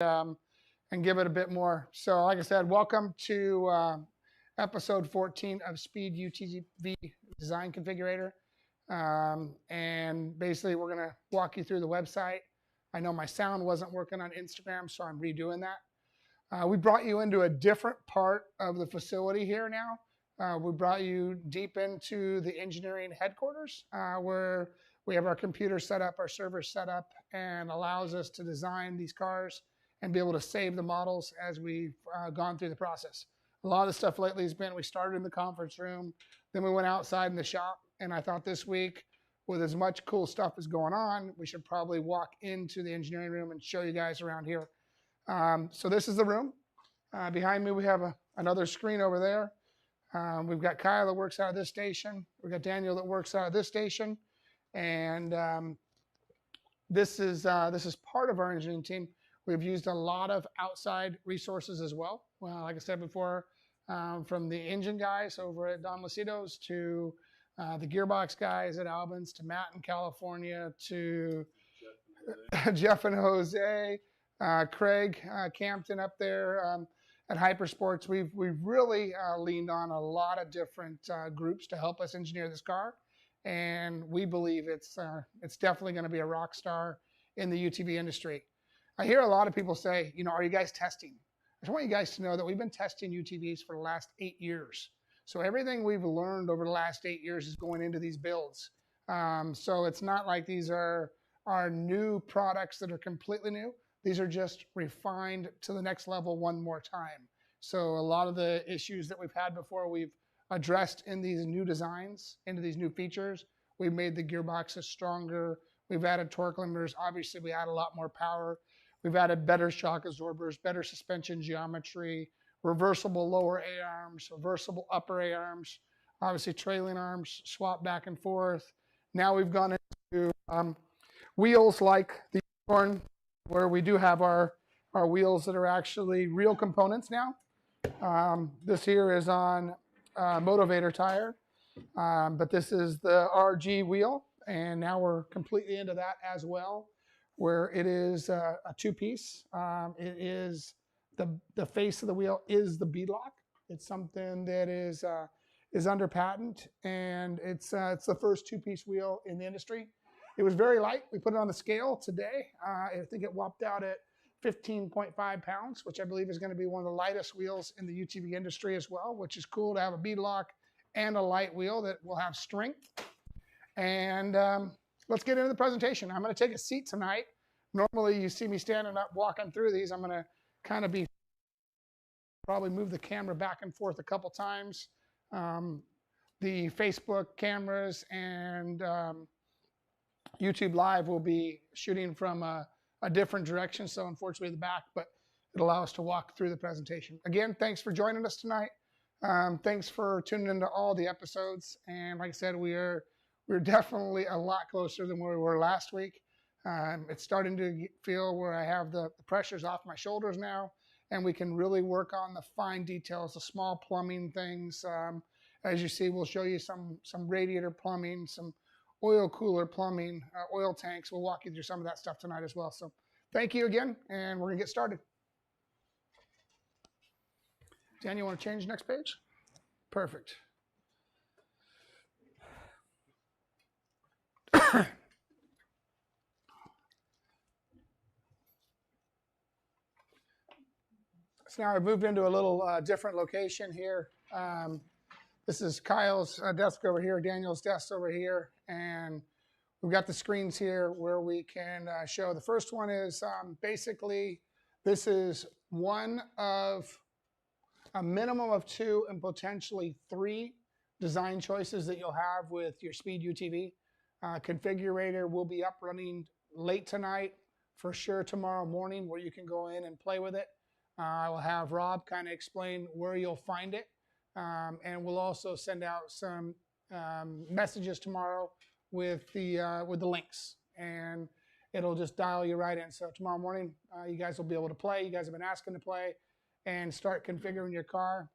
and give it a bit more. So like I said, welcome to episode 14 of Speed UTV Design Configurator. And basically we're going to walk you through the website. I know my sound wasn't working on Instagram, so I'm redoing that. We brought you into a different part of the facility here now. We brought you deep into the engineering headquarters where we have our computer set up, our servers set up, and allows us to design these cars and be able to save the models as we've gone through the process. A lot of the stuff lately has been, we started in the conference room, then we went outside in the shop, and I thought this week, with as much cool stuff as going on, we should probably walk into the engineering room and show you guys around here. So this is the room. Behind me, we have another screen over there. We've got Kyle that works out of this station. We've got Daniel that works out of this station. And this is part of our engineering team. We've used a lot of outside resources as well. Well, like I said before, from the engine guys over at Don Lucido's to the gearbox guys at Albans, to Matt in California, to Jeff and Jose, Craig Campton up there at Hypersports. We've really leaned on a lot of different groups to help us engineer this car, and we believe it's definitely going to be a rock star in the UTV industry. I hear a lot of people say, you know, are you guys testing? I just want you guys to know that we've been testing UTVs for the last 8 years. So everything we've learned over the last 8 years is going into these builds. So it's not like these are new products that are completely new. These are just refined to the next level one more time. So a lot of the issues that we've had before, we've addressed in these new designs, into these new features. We've made the gearboxes stronger. We've added torque limiters. Obviously, we add a lot more power. We've added better shock absorbers, better suspension geometry, reversible lower A-arms, reversible upper A-arms, obviously trailing arms, swap back and forth. Now we've gone into wheels like the Unicorn, where we do have our wheels that are actually real components now. This here is on Motivator tire, but this is the RG wheel, and now we're completely into that as well, where it is a two-piece. It is the face of the wheel is the beadlock. It's something that is under patent, and it's the first two-piece wheel in the industry. It was very light. We put it on the scale today. I think it whopped out at 15.5 pounds, which I believe is going to be one of the lightest wheels in the UTV industry as well, which is cool to have a beadlock and a light wheel that will have strength. And let's get into the presentation. I'm going to take a seat tonight. Normally you see me standing up walking through these. I'm going to kind of probably move the camera back and forth a couple times. The Facebook cameras and YouTube Live will be shooting from a different direction, so unfortunately the back, but it'll allow us to walk through the presentation. Again, thanks for joining us tonight. Thanks for tuning into all the episodes. And like I said, we're definitely a lot closer than where we were last week. It's starting to feel where I have the pressures off my shoulders now, and we can really work on the fine details, the small plumbing things. As you see, we'll show you some radiator plumbing, some oil cooler plumbing, oil tanks. We'll walk you through some of that stuff tonight as well. So thank you again, and we're going to get started. Dan, you want to change next page? Perfect. So now I've moved into a little different location here. This is Kyle's desk over here, Daniel's desk over here, and we've got the screens here where we can show. The first one is basically, this is one of a minimum of 2 and potentially 3 design choices that you'll have with your Speed UTV. Configurator will be up running late tonight, for sure tomorrow morning, where you can go in and play with it. I will have Rob kind of explain where you'll find it. And we'll also send out some messages tomorrow with the links, and it'll just dial you right in. So tomorrow morning, you guys will be able to play. You guys have been asking to play and start configuring your car.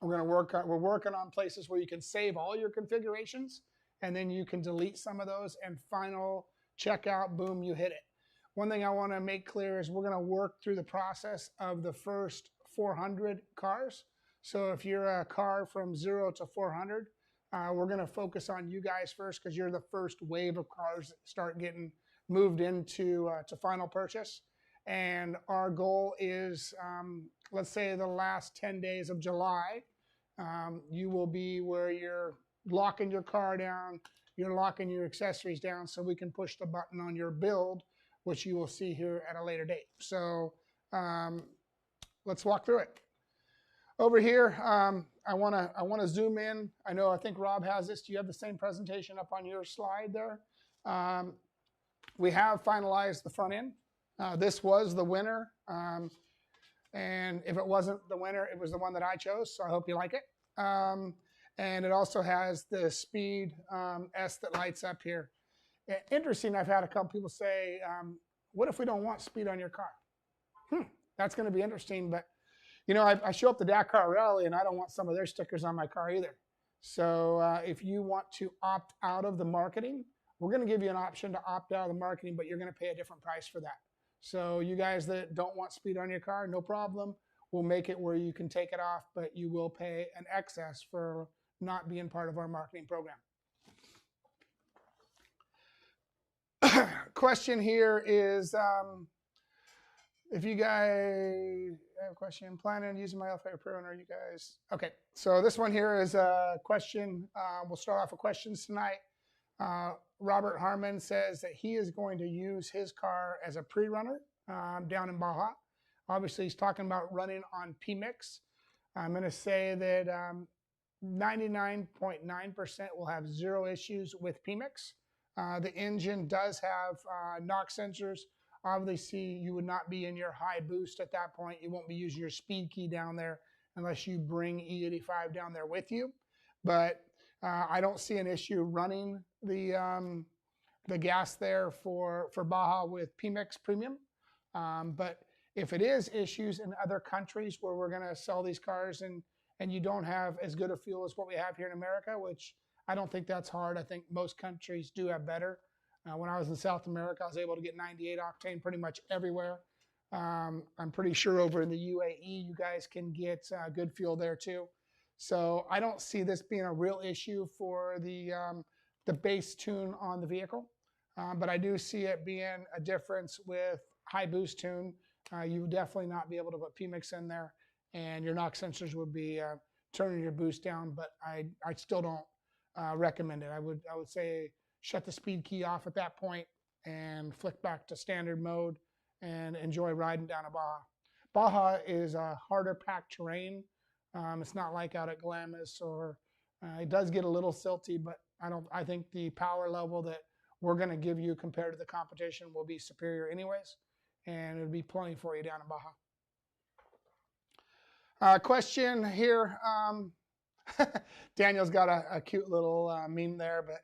We're working on places where you can save all your configurations, and then you can delete some of those, and final checkout, boom, you hit it. one thing I want to make clear is we're going to work through the process of the first 400 cars. So if you're a car from 0 to 400, we're going to focus on you guys first because you're the first wave of cars that start getting moved into to final purchase. And our goal is, let's say the last 10 days of July, you will be where you're locking your car down, you're locking your accessories down so we can push the button on your build, which you will see here at a later date. So let's walk through it. Over here, I want to zoom in. I think Rob has this. Do you have the same presentation up on your slide there? We have finalized the front end. This was the winner. And if it wasn't the winner, it was the one that I chose. So I hope you like it. And it also has the speed S that lights up here. Interesting, I've had a couple people say, what if we don't want speed on your car? That's going to be interesting. But, you know, I show up to Dakar Rally and I don't want some of their stickers on my car either. So if you want to opt out of the marketing, we're going to give you an option to opt out of the marketing, but you're going to pay a different price for that. So you guys that don't want speed on your car, no problem. We'll make it where you can take it off, but you will pay an excess for not being part of our marketing program. Question here is, if you guys have a question, plan on using my L5 Pro, and are you guys? Okay, so this one here is a question. We'll start off with questions tonight. Robert Harmon says that he is going to use his car as a pre-runner down in Baja. Obviously, he's talking about running on PMix. I'm going to say that 99.9% will have zero issues with PMix. The engine does have knock sensors. Obviously, you would not be in your high boost at that point. You won't be using your speed key down there unless you bring E85 down there with you. But I don't see an issue running the gas there for Baja with PMix Premium. But if it is issues in other countries where we're going to sell these cars and you don't have as good a fuel as what we have here in America, which I don't think that's hard. I think most countries do have better. When I was in South America, I was able to get 98 octane pretty much everywhere. I'm pretty sure over in the UAE, you guys can get good fuel there too. So I don't see this being a real issue for the base tune on the vehicle. But I do see it being a difference with high boost tune. You would definitely not be able to put PMix in there, and your knock sensors would be turning your boost down, but I still don't recommend it. I would say shut the speed key off at that point and flick back to standard mode and enjoy riding down a Baja. Baja is a harder packed terrain. It's not like out at Glamis, or it does get a little silty, but I think the power level that we're going to give you compared to the competition will be superior anyways, and it'll be plenty for you down in Baja. Question here. Daniel's got a cute little meme there, but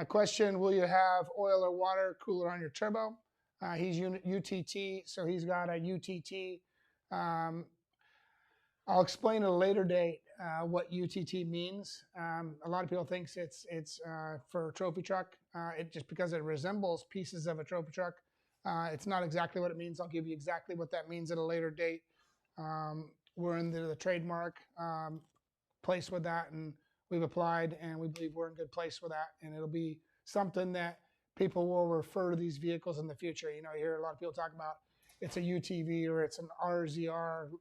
question, will you have oil or water cooler on your turbo? He's UTT, so he's got a UTT. I'll explain at a later date what UTT means. A lot of people think it's for a trophy truck. Just because it resembles pieces of a trophy truck. It's not exactly what it means. I'll give you exactly what that means at a later date. We're in the trademark place with that, and we've applied, and we believe we're in good place with that, and it'll be something that people will refer to these vehicles in the future. You know, you hear a lot of people talk about it's a UTV or it's an RZR.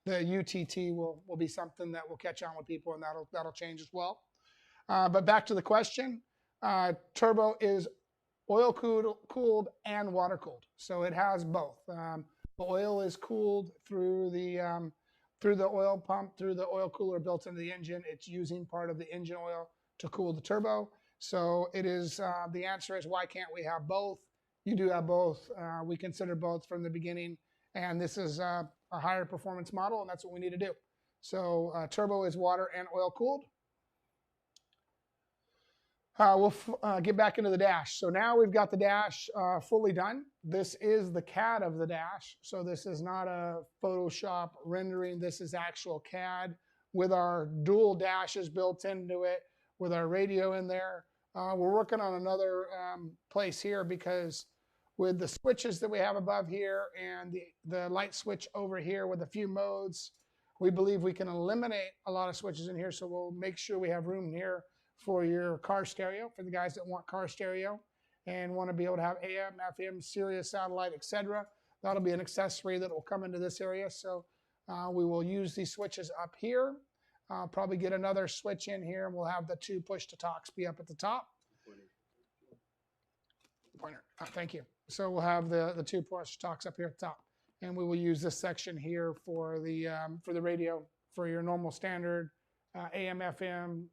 The UTT will be something that will catch on with people, and that'll change as well. But back to the question, turbo is oil cooled and water cooled, so it has both. The oil is cooled through the oil pump, through the oil cooler built into the engine. It's using part of the engine oil to cool the turbo. So it is, the answer is, why can't we have both? You do have both. We consider both from the beginning, and this is a higher performance model, and that's what we need to do. So turbo is water and oil cooled. We'll get back into the dash. So now we've got the dash fully done. This is the CAD of the dash. So this is not a Photoshop rendering. This is actual CAD with our dual dashes built into it, with our radio in there. We're working on another place here because with the switches that we have above here and the light switch over here with a few modes, we believe we can eliminate a lot of switches in here. So we'll make sure we have room here for your car stereo, for the guys that want car stereo and want to be able to have AM, FM, Sirius, satellite, etc. That'll be an accessory that will come into this area. So we will use these switches up here. Probably get another switch in here, and we'll have the 2 push-to-talks be up at the top. Pointer. Thank you. So we'll have the 2 push-to-talks up here at the top, and we will use this section here for the radio, for your normal standard AM, FM,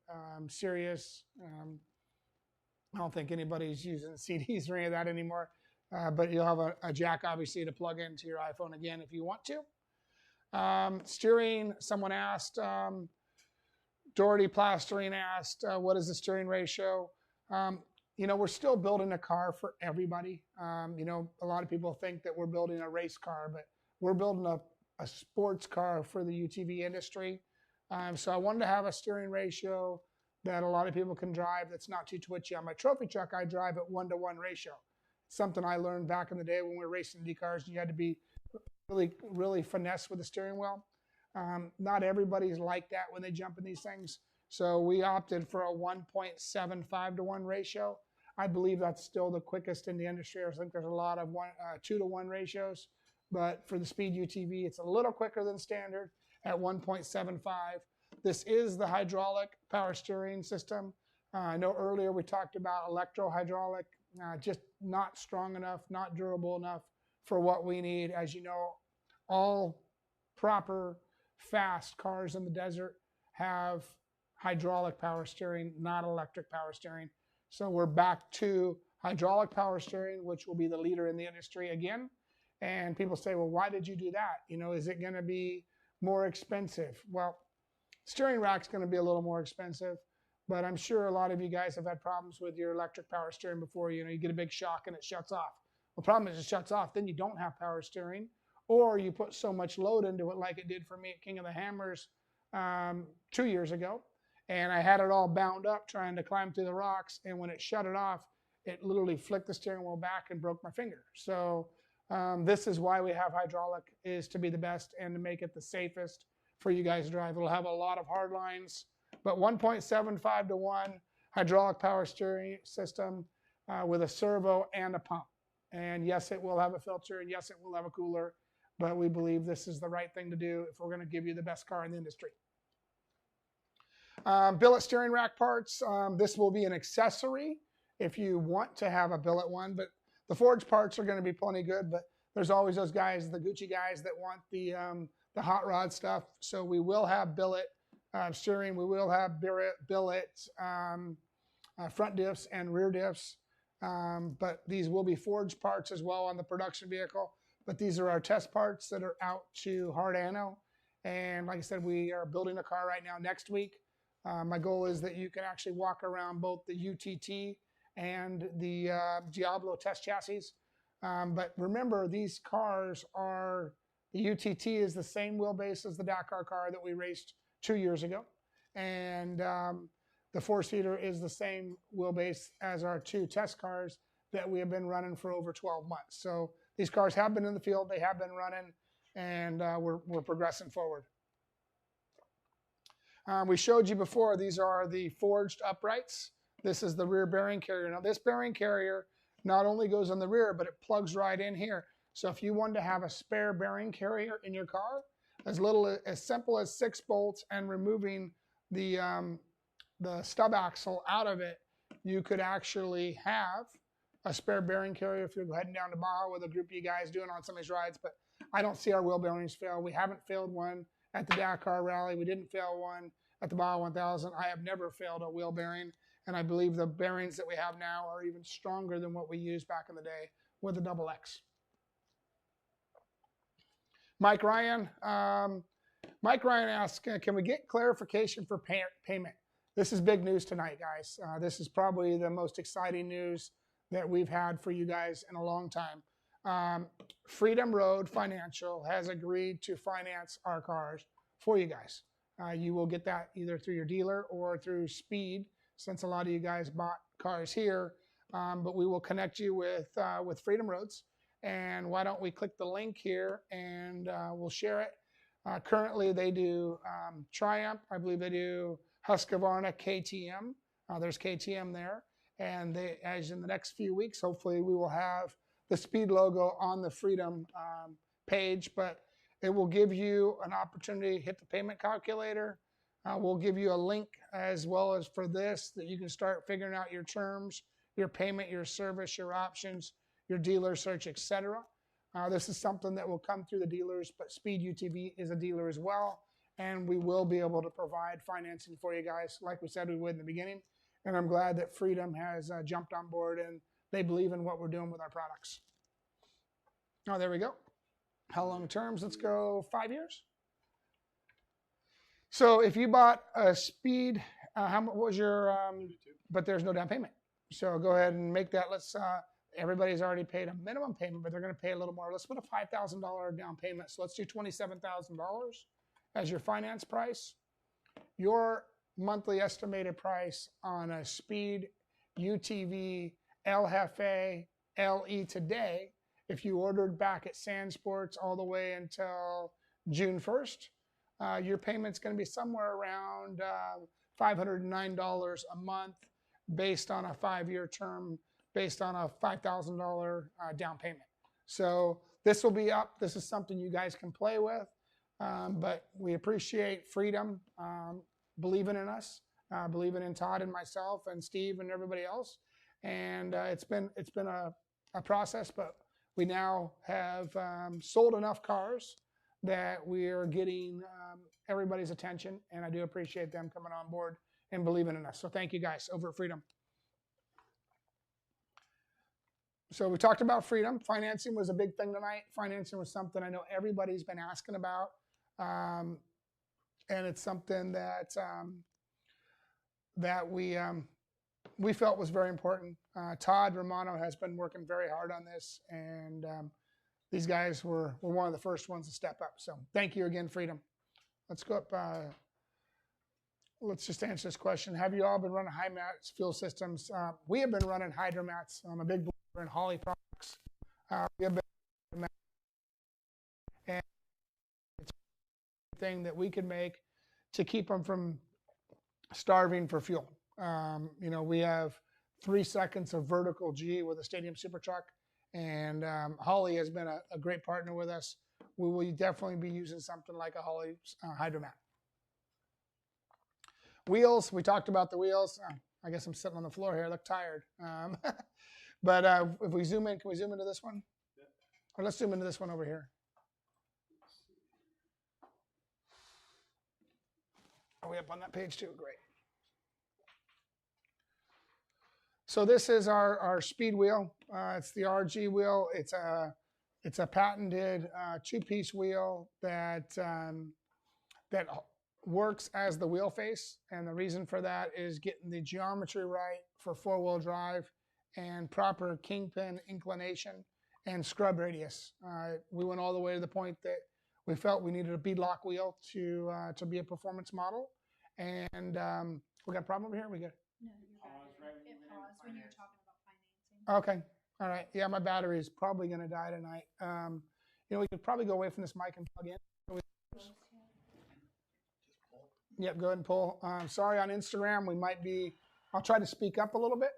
Sirius. I don't think anybody's using CDs or any of that anymore, but you'll have a jack, obviously, to plug into your iPhone again if you want to. Steering, someone asked, Doherty Plastering asked, what is the steering ratio? We're still building a car for everybody. A lot of people think that we're building a race car, but we're building a sports car for the UTV industry. So I wanted to have a steering ratio that a lot of people can drive that's not too twitchy. On my trophy truck, I drive at 1-to-1 ratio. Something I learned back in the day when we were racing Indy cars, and you had to be really, really finesse with the steering wheel. Not everybody's like that when they jump in these things. So we opted for a 1.75-to-1 ratio. I believe that's still the quickest in the industry. I think there's a lot of 2-to-1 ratios. But for the Speed UTV, it's a little quicker than standard at 1.75. This is the hydraulic power steering system. I know earlier we talked about electro-hydraulic, just not strong enough, not durable enough for what we need. As you know, all proper, fast cars in the desert have hydraulic power steering, not electric power steering. So we're back to hydraulic power steering, which will be the leader in the industry again. And people say, well, why did you do that? Is it going to be more expensive? Well, steering rack's going to be a little more expensive, but I'm sure a lot of you guys have had problems with your electric power steering before. You get a big shock and it shuts off. The problem is it shuts off, then you don't have power steering, or you put so much load into it like it did for me at King of the Hammers 2 years ago. And I had it all bound up trying to climb through the rocks, and when it shut it off, it literally flicked the steering wheel back and broke my finger. So this is why we have hydraulic, is to be the best and to make it the safest for you guys to drive. It'll have a lot of hard lines, but 1.75-to-1 hydraulic power steering system with a servo and a pump. And yes, it will have a filter, and yes, it will have a cooler, but we believe this is the right thing to do if we're going to give you the best car in the industry. Billet steering rack parts. This will be an accessory if you want to have a billet one, but the forged parts are going to be plenty good, but there's always those guys, the Gucci guys, that want the hot rod stuff. So we will have billet steering. We will have billet front diffs and rear diffs, but these will be forged parts as well on the production vehicle. But these are our test parts that are out to hard anno. And like I said, we are building a car right now next week. My goal is that you can actually walk around both the UTT and the Diablo test chassis. But remember, these cars are, the UTT is the same wheelbase as the Dakar car that we raced 2 years ago. And the four-seater is the same wheelbase as our 2 test cars that we have been running for over 12 months. So these cars have been in the field, they have been running, and we're progressing forward. We showed you before, these are the forged uprights. This is the rear bearing carrier. Now this bearing carrier not only goes on the rear, but it plugs right in here. So if you wanted to have a spare bearing carrier in your car, as simple as 6 bolts and removing the stub axle out of it, you could actually have a spare bearing carrier if you're heading down to Baja with a group of you guys doing on some of these rides. But I don't see our wheel bearings fail. We haven't failed one at the Dakar Rally. We didn't fail one at the Baja 1000. I have never failed a wheel bearing, and I believe the bearings that we have now are even stronger than what we used back in the day with the Double X. Mike Ryan asks, can we get clarification for payment? This is big news tonight, guys. This is probably the most exciting news that we've had for you guys in a long time. Freedom Road Financial has agreed to finance our cars for you guys. You will get that either through your dealer or through Speed, since a lot of you guys bought cars here. but we will connect you with Freedom Roads. And why don't we click the link here and we'll share it. Currently, they do Triumph. I believe they do Husqvarna, KTM. There's KTM there. And they, as in the next few weeks, hopefully we will have the Speed logo on the Freedom page. But it will give you an opportunity to hit the payment calculator. We'll give you a link as well as for this that you can start figuring out your terms, your payment, your service, your options, your dealer search, etc. This is something that will come through the dealers, but Speed UTV is a dealer as well, and we will be able to provide financing for you guys like we said we would in the beginning. And I'm glad that Freedom has jumped on board and they believe in what we're doing with our products. Oh, there we go. How long terms? Let's go 5 years. So if you bought a Speed, how much was your, but there's no down payment. So go ahead and make that. Let's, everybody's already paid a minimum payment, but they're going to pay a little more. Let's put a $5,000 down payment. So let's do $27,000 as your finance price. Your monthly estimated price on a Speed UTV El Jefe LE today, if you ordered back at Sand Sports all the way until June 1st, your payment's going to be somewhere around $509 a month based on a 5-year term, based on a $5,000 down payment. So this will be up. This is something you guys can play with, but we appreciate Freedom believing in us, believing in Todd and myself and Steve and everybody else. And it's been a process, but we now have sold enough cars that we are getting everybody's attention, and I do appreciate them coming on board and believing in us. So thank you guys over at Freedom. So we talked about Freedom. Financing was a big thing tonight. Financing was something I know everybody's been asking about, and it's something that that we felt was very important. Todd Romano has been working very hard on this, and these guys were one of the first ones to step up. So thank you again, Freedom. Let's go up. Let's just answer this question. Have you all been running high mats fuel systems? We have been running hydromats. I'm a big believer in Holley products. We have been, and it's a thing that we can make to keep them from starving for fuel. You know, we have 3 seconds of vertical G with a Stadium Super Truck, and Holley has been a great partner with us. We will definitely be using something like a Holley hydromat. Wheels, we talked about the wheels. I guess I'm sitting on the floor here. I look tired. But if we zoom in, can we zoom into this one? Yeah. Or let's zoom into this one over here. Are we up on that page too? Great. So this is our Speed wheel. It's the RG wheel. It's a patented 2-piece wheel that that works as the wheel face, and the reason for that is getting the geometry right for 4-wheel drive and proper kingpin inclination and scrub radius. We went all the way to the point that we felt we needed a beadlock wheel to be a performance model, and we got a problem over here. We good? No, it paused when you were talking about financing. Okay. All right. Yeah, my battery is probably going to die tonight. You know, we could probably go away from this mic and plug in. Yep, go ahead and pull. Sorry, on Instagram, we might be, I'll try to speak up a little bit.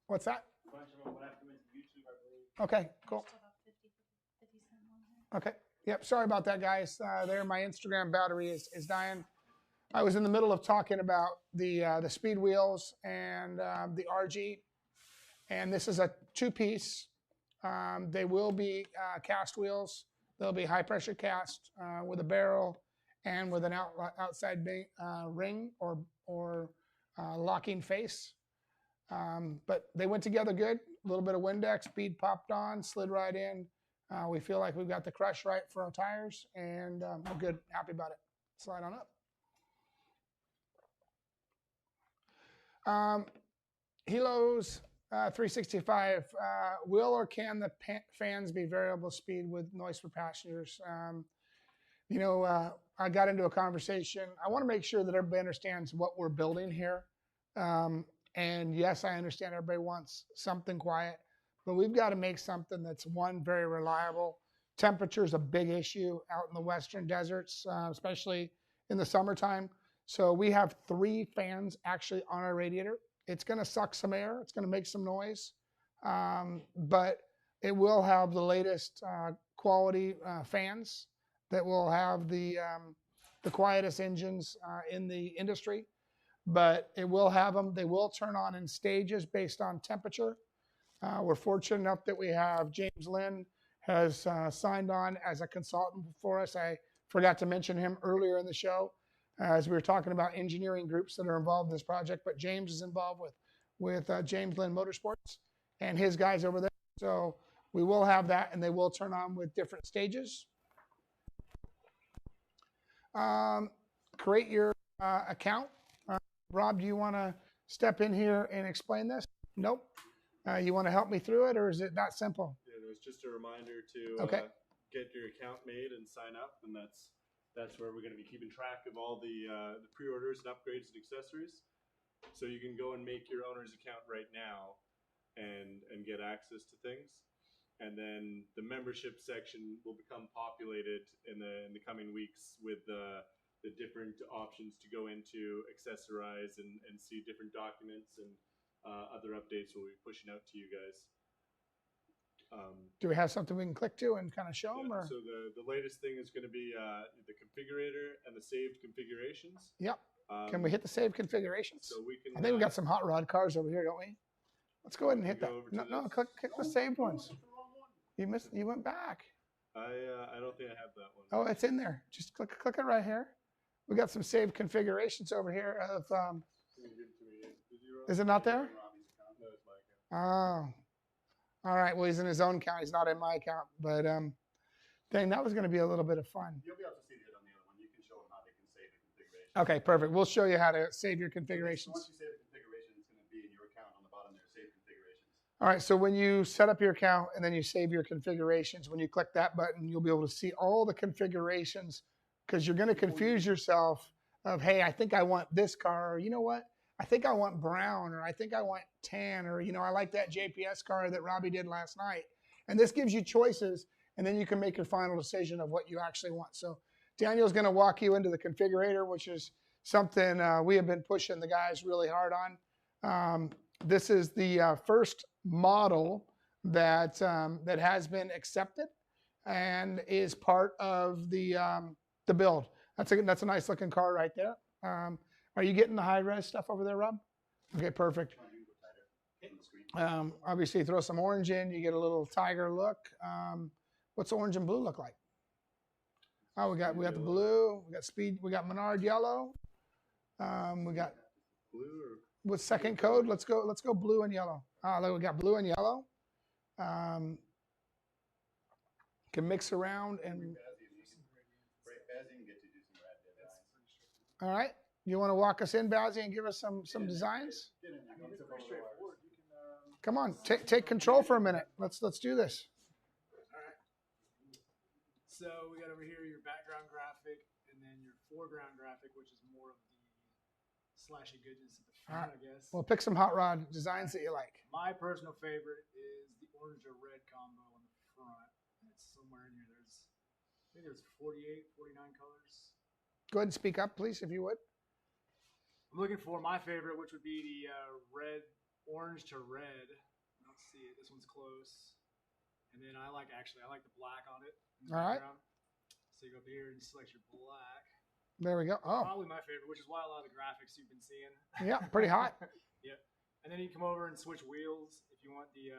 What's that? Okay, cool. Okay. Yep, sorry about that, guys. There, my Instagram battery is dying. I was in the middle of talking about the Speed wheels and the RG, and this is a 2-piece. They will be cast wheels. They'll be high pressure cast with a barrel and with an outside ring or locking face. But they went together good. A little bit of Windex, bead popped on, slid right in. We feel like we've got the crush right for our tires, and we're good, happy about it. Slide on up. Helos 365. Will or can the fans be variable speed with noise for passengers? You know, I got into a conversation. I want to make sure that everybody understands what we're building here. And yes, I understand everybody wants something quiet, but we've got to make something that's one, very reliable. Temperature is a big issue out in the western deserts, especially in the summertime. So we have 3 fans actually on our radiator. It's going to suck some air. It's going to make some noise, but it will have the latest quality fans that will have the quietest engines in the industry. But it will have them. They will turn on in stages based on temperature. We're fortunate enough that we have James Lynn has signed on as a consultant for us. I forgot to mention him earlier in the show as we were talking about engineering groups that are involved in this project. But James is involved with James Lynn Motorsports and his guys over there. So we will have that, and they will turn on with different stages. Create your account. Rob, do you want to step in here and explain this? Nope. You want to help me through it, or is it that simple? Yeah, it was just a reminder to get your account made and sign up, and that's where we're going to be keeping track of all the pre-orders and upgrades and accessories. So you can go and make your owner's account right now and get access to things. And then the membership section will become populated in the coming weeks with the different options to go into, accessorize, and see different documents and other updates we'll be pushing out to you guys. Do we have something we can click to and kind of show them? Or? So the latest thing is going to be the configurator and the saved configurations. Yep. Can we hit the saved configurations? So we can. I think we got some hot rod cars over here, don't we? Let's go ahead and hit that. No, click the saved ones. You missed. You went back. I don't think I have that one. Oh, it's in there. Just click it right here. We got some saved configurations over here of. Is it not there? No, it's my account. Oh, all right. Well, he's in his own account. He's not in my account. But dang, that was going to be a little bit of fun. You'll be able to see it on the other one. You can show them how they can save the configuration. Okay, perfect. We'll show you how to save your configurations. Once you save the configuration, it's going to be in your account on the bottom there, save configurations. All right, so when you set up your account and then you save your configurations, when you click that button, you'll be able to see all the configurations because you're going to confuse yourself of, hey, I think I want this car, or you know what? I think I want brown, or I think I want tan, or, you know, I like that JPS car that Robby did last night. And this gives you choices, and then you can make your final decision of what you actually want. So Daniel's going to walk you into the configurator, which is something we have been pushing the guys really hard on. This is the first model that that has been accepted and is part of the build. That's a nice looking car right there. Are you getting the high res stuff over there, Rob? Okay, perfect. Obviously, throw some orange in, you get a little tiger look. What's orange and blue look like? Oh, we got the blue. We got speed. We got Menard yellow. We got Blue with second code. Let's go blue and yellow. Look, we got blue and yellow. Can mix around and. All right. You want to walk us in, Bazzy, and give us some designs? Come on, take control for a minute. Let's do this. All right. So we got over here your background graphic, and then your foreground graphic, which is more of the slashy goodness at the front, I guess. Well, pick some hot rod designs that you like. My personal favorite is the orange or red combo on the front. It's somewhere in here. I think there's 48, 49 colors. Go ahead and speak up, please, if you would. I'm looking for my favorite, which would be the orange to red. I don't see it. This one's close. And then I like the black on it. All right. So you go up here and select your black. There we go. Oh. Probably my favorite, which is why a lot of the graphics you've been seeing. Yeah, pretty hot. Yep. And then you come over and switch wheels if you want the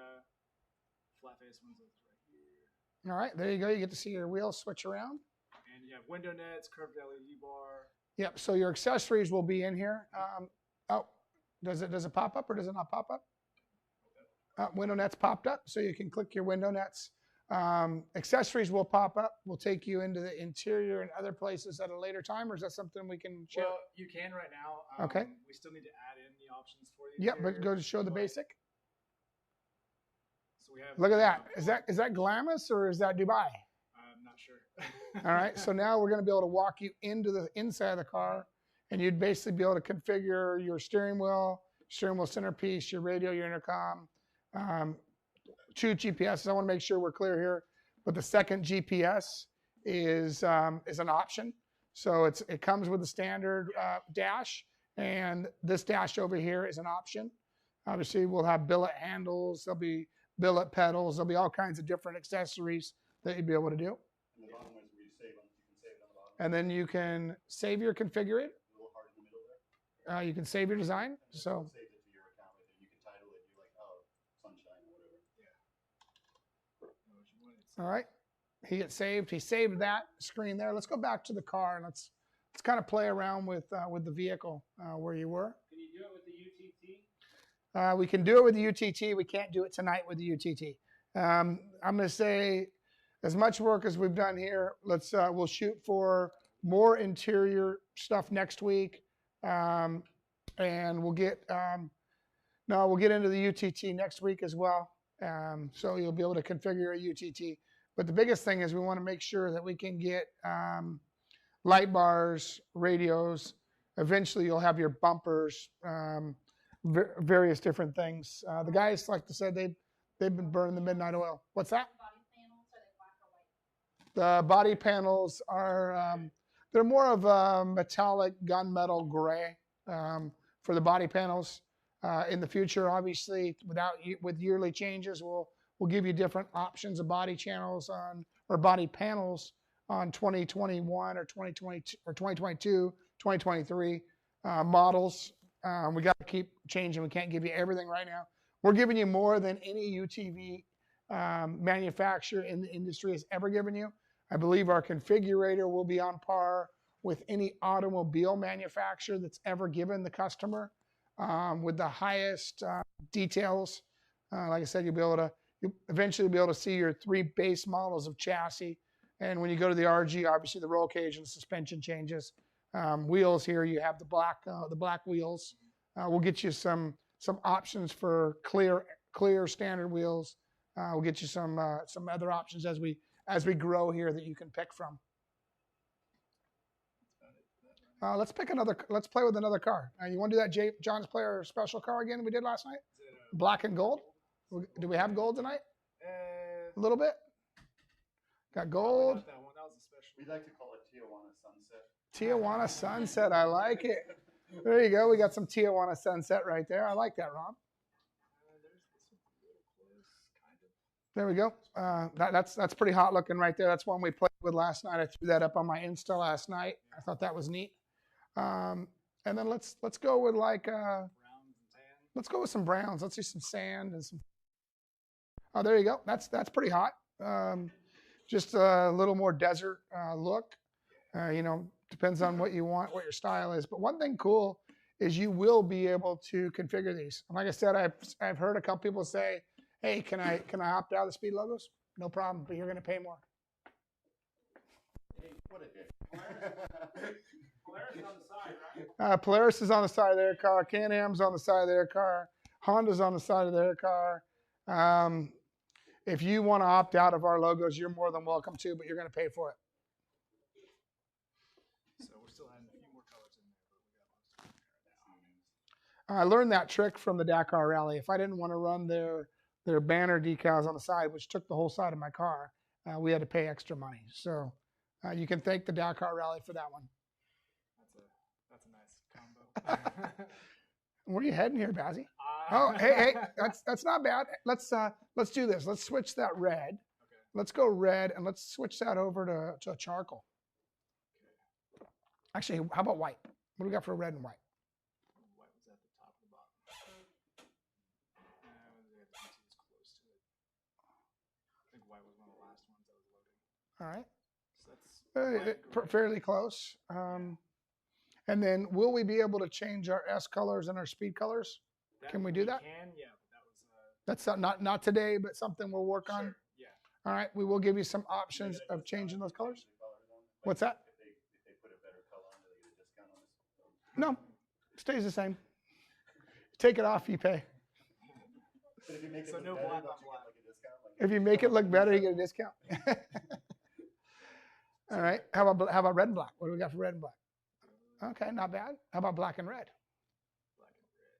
flat face ones right here. All right, there you go. You get to see your wheels switch around. And you have window nets, curved LED bar. Yep. So your accessories will be in here. Does it pop up or does it not pop up? Window nets popped up, so you can click your window nets. Accessories will pop up. We'll take you into the interior and other places at a later time, or is that something we can share? Well, you can right now. Okay. We still need to add in the options for you. Yep, but go to show the basic. So we have. Look at that. Is that Glamis or is that Dubai? I'm not sure. All right. So now we're going to be able to walk you into the inside of the car, and you'd basically be able to configure your steering wheel, steering wheel centerpiece, your radio, your intercom, 2 GPSs. I want to make sure we're clear here. But the second GPS is an option. So it comes with the standard dash, and this dash over here is an option. Obviously, we'll have billet handles. There'll be billet pedals. There'll be all kinds of different accessories that you'll be able to do. And the bottom one's where you save them. You can save it on the bottom. And then you can save your configure it. A little hard in the middle there. You can save your design. So Save it to your account with it. You can title it. You're like, oh, sunshine or whatever. all right, he gets saved. He saved that screen there. Let's go back to the car and let's kind of play around with the vehicle where you were. Can you do it with the UTT? We can do it with the UTT. We can't do it tonight with the UTT. I'm going to say, as much work as we've done here, we'll shoot for more interior stuff next week, and we'll get into the UTT next week as well. So you'll be able to configure a UTT. But the biggest thing is we want to make sure that we can get light bars, radios. Eventually, you'll have your bumpers, various different things. The guys, like I said, they've been burning the midnight oil. What's that? The body panels are they're more of a metallic gunmetal gray for the body panels. In the future, obviously, with yearly changes, we'll give you different options of body channels or body panels on 2021 or 2022 or 2022, 2023 models. We got to keep changing. We can't give you everything right now. We're giving you more than any UTV manufacturer in the industry has ever given you. I believe our configurator will be on par with any automobile manufacturer that's ever given the customer with the highest details. Like I said, you'll eventually be able to see your 3 base models of chassis. And when you go to the RG, obviously the roll cage and the suspension changes. Wheels here, you have the black wheels. We'll get you some options for clear standard wheels. We'll get you some other options as we grow here that you can pick from. Let's play with another car. You want to do that John's Player special car again we did last night? Black and gold? Do we have gold tonight? A little bit? Got gold. That one. That was a special. We like to call it Tijuana Sunset. Tijuana Sunset. I like it. There you go. We got some Tijuana Sunset right there. I like that, Rob. There we go. That's pretty hot looking right there. That's one we played with last night. I threw that up on my Insta last night. I thought that was neat. And then let's go with let's go with some browns. Let's do some sand and some. Oh, there you go. That's pretty hot. Just a little more desert look. Depends on what you want, what your style is. But one thing cool is you will be able to configure these. And like I said, I've heard a couple people say, "Hey, can I opt out of the speed logos?" No problem, but you're going to pay more. Hey, what a dick. Polaris is on the side, right? Polaris is on the side of their car. Can-Am's on the side of their car. Honda's on the side of their car. If you want to opt out of our logos, you're more than welcome to, but you're going to pay for it. So we're still adding a few more colors in there, but we got most of them right now. I learned that trick from the Dakar Rally. If I didn't want to run their banner decals on the side, which took the whole side of my car, we had to pay extra money. So you can thank the Dakar Rally for that one. That's a nice combo. Where are you heading here, Bazzy? Oh, hey, that's not bad. Let's do this. Let's switch that red. Okay. Let's go red, and let's switch that over to a charcoal. Okay. Actually, how about white? What do we got for red and white? White was at the top of the bottom. The PT is close to it. I think white was one of the last ones that was loading. All right. So that's Fairly close. And then will we be able to change our S colors and our speed colors? Can we do that? Can, yeah, but that was That's not today, but something we'll work on. sure, yeah. All right, we will give you some options of changing those colors. What's that? If they put a better color on it, they get a discount on this. No, stays the same. Take it off, you pay. But if you make it So look no better, black don't on you black. get like a discount? Like If you make it look better, you get a discount. All right, how about red and black? What do we got for red and black? Okay, not bad. How about black and red? Black and red.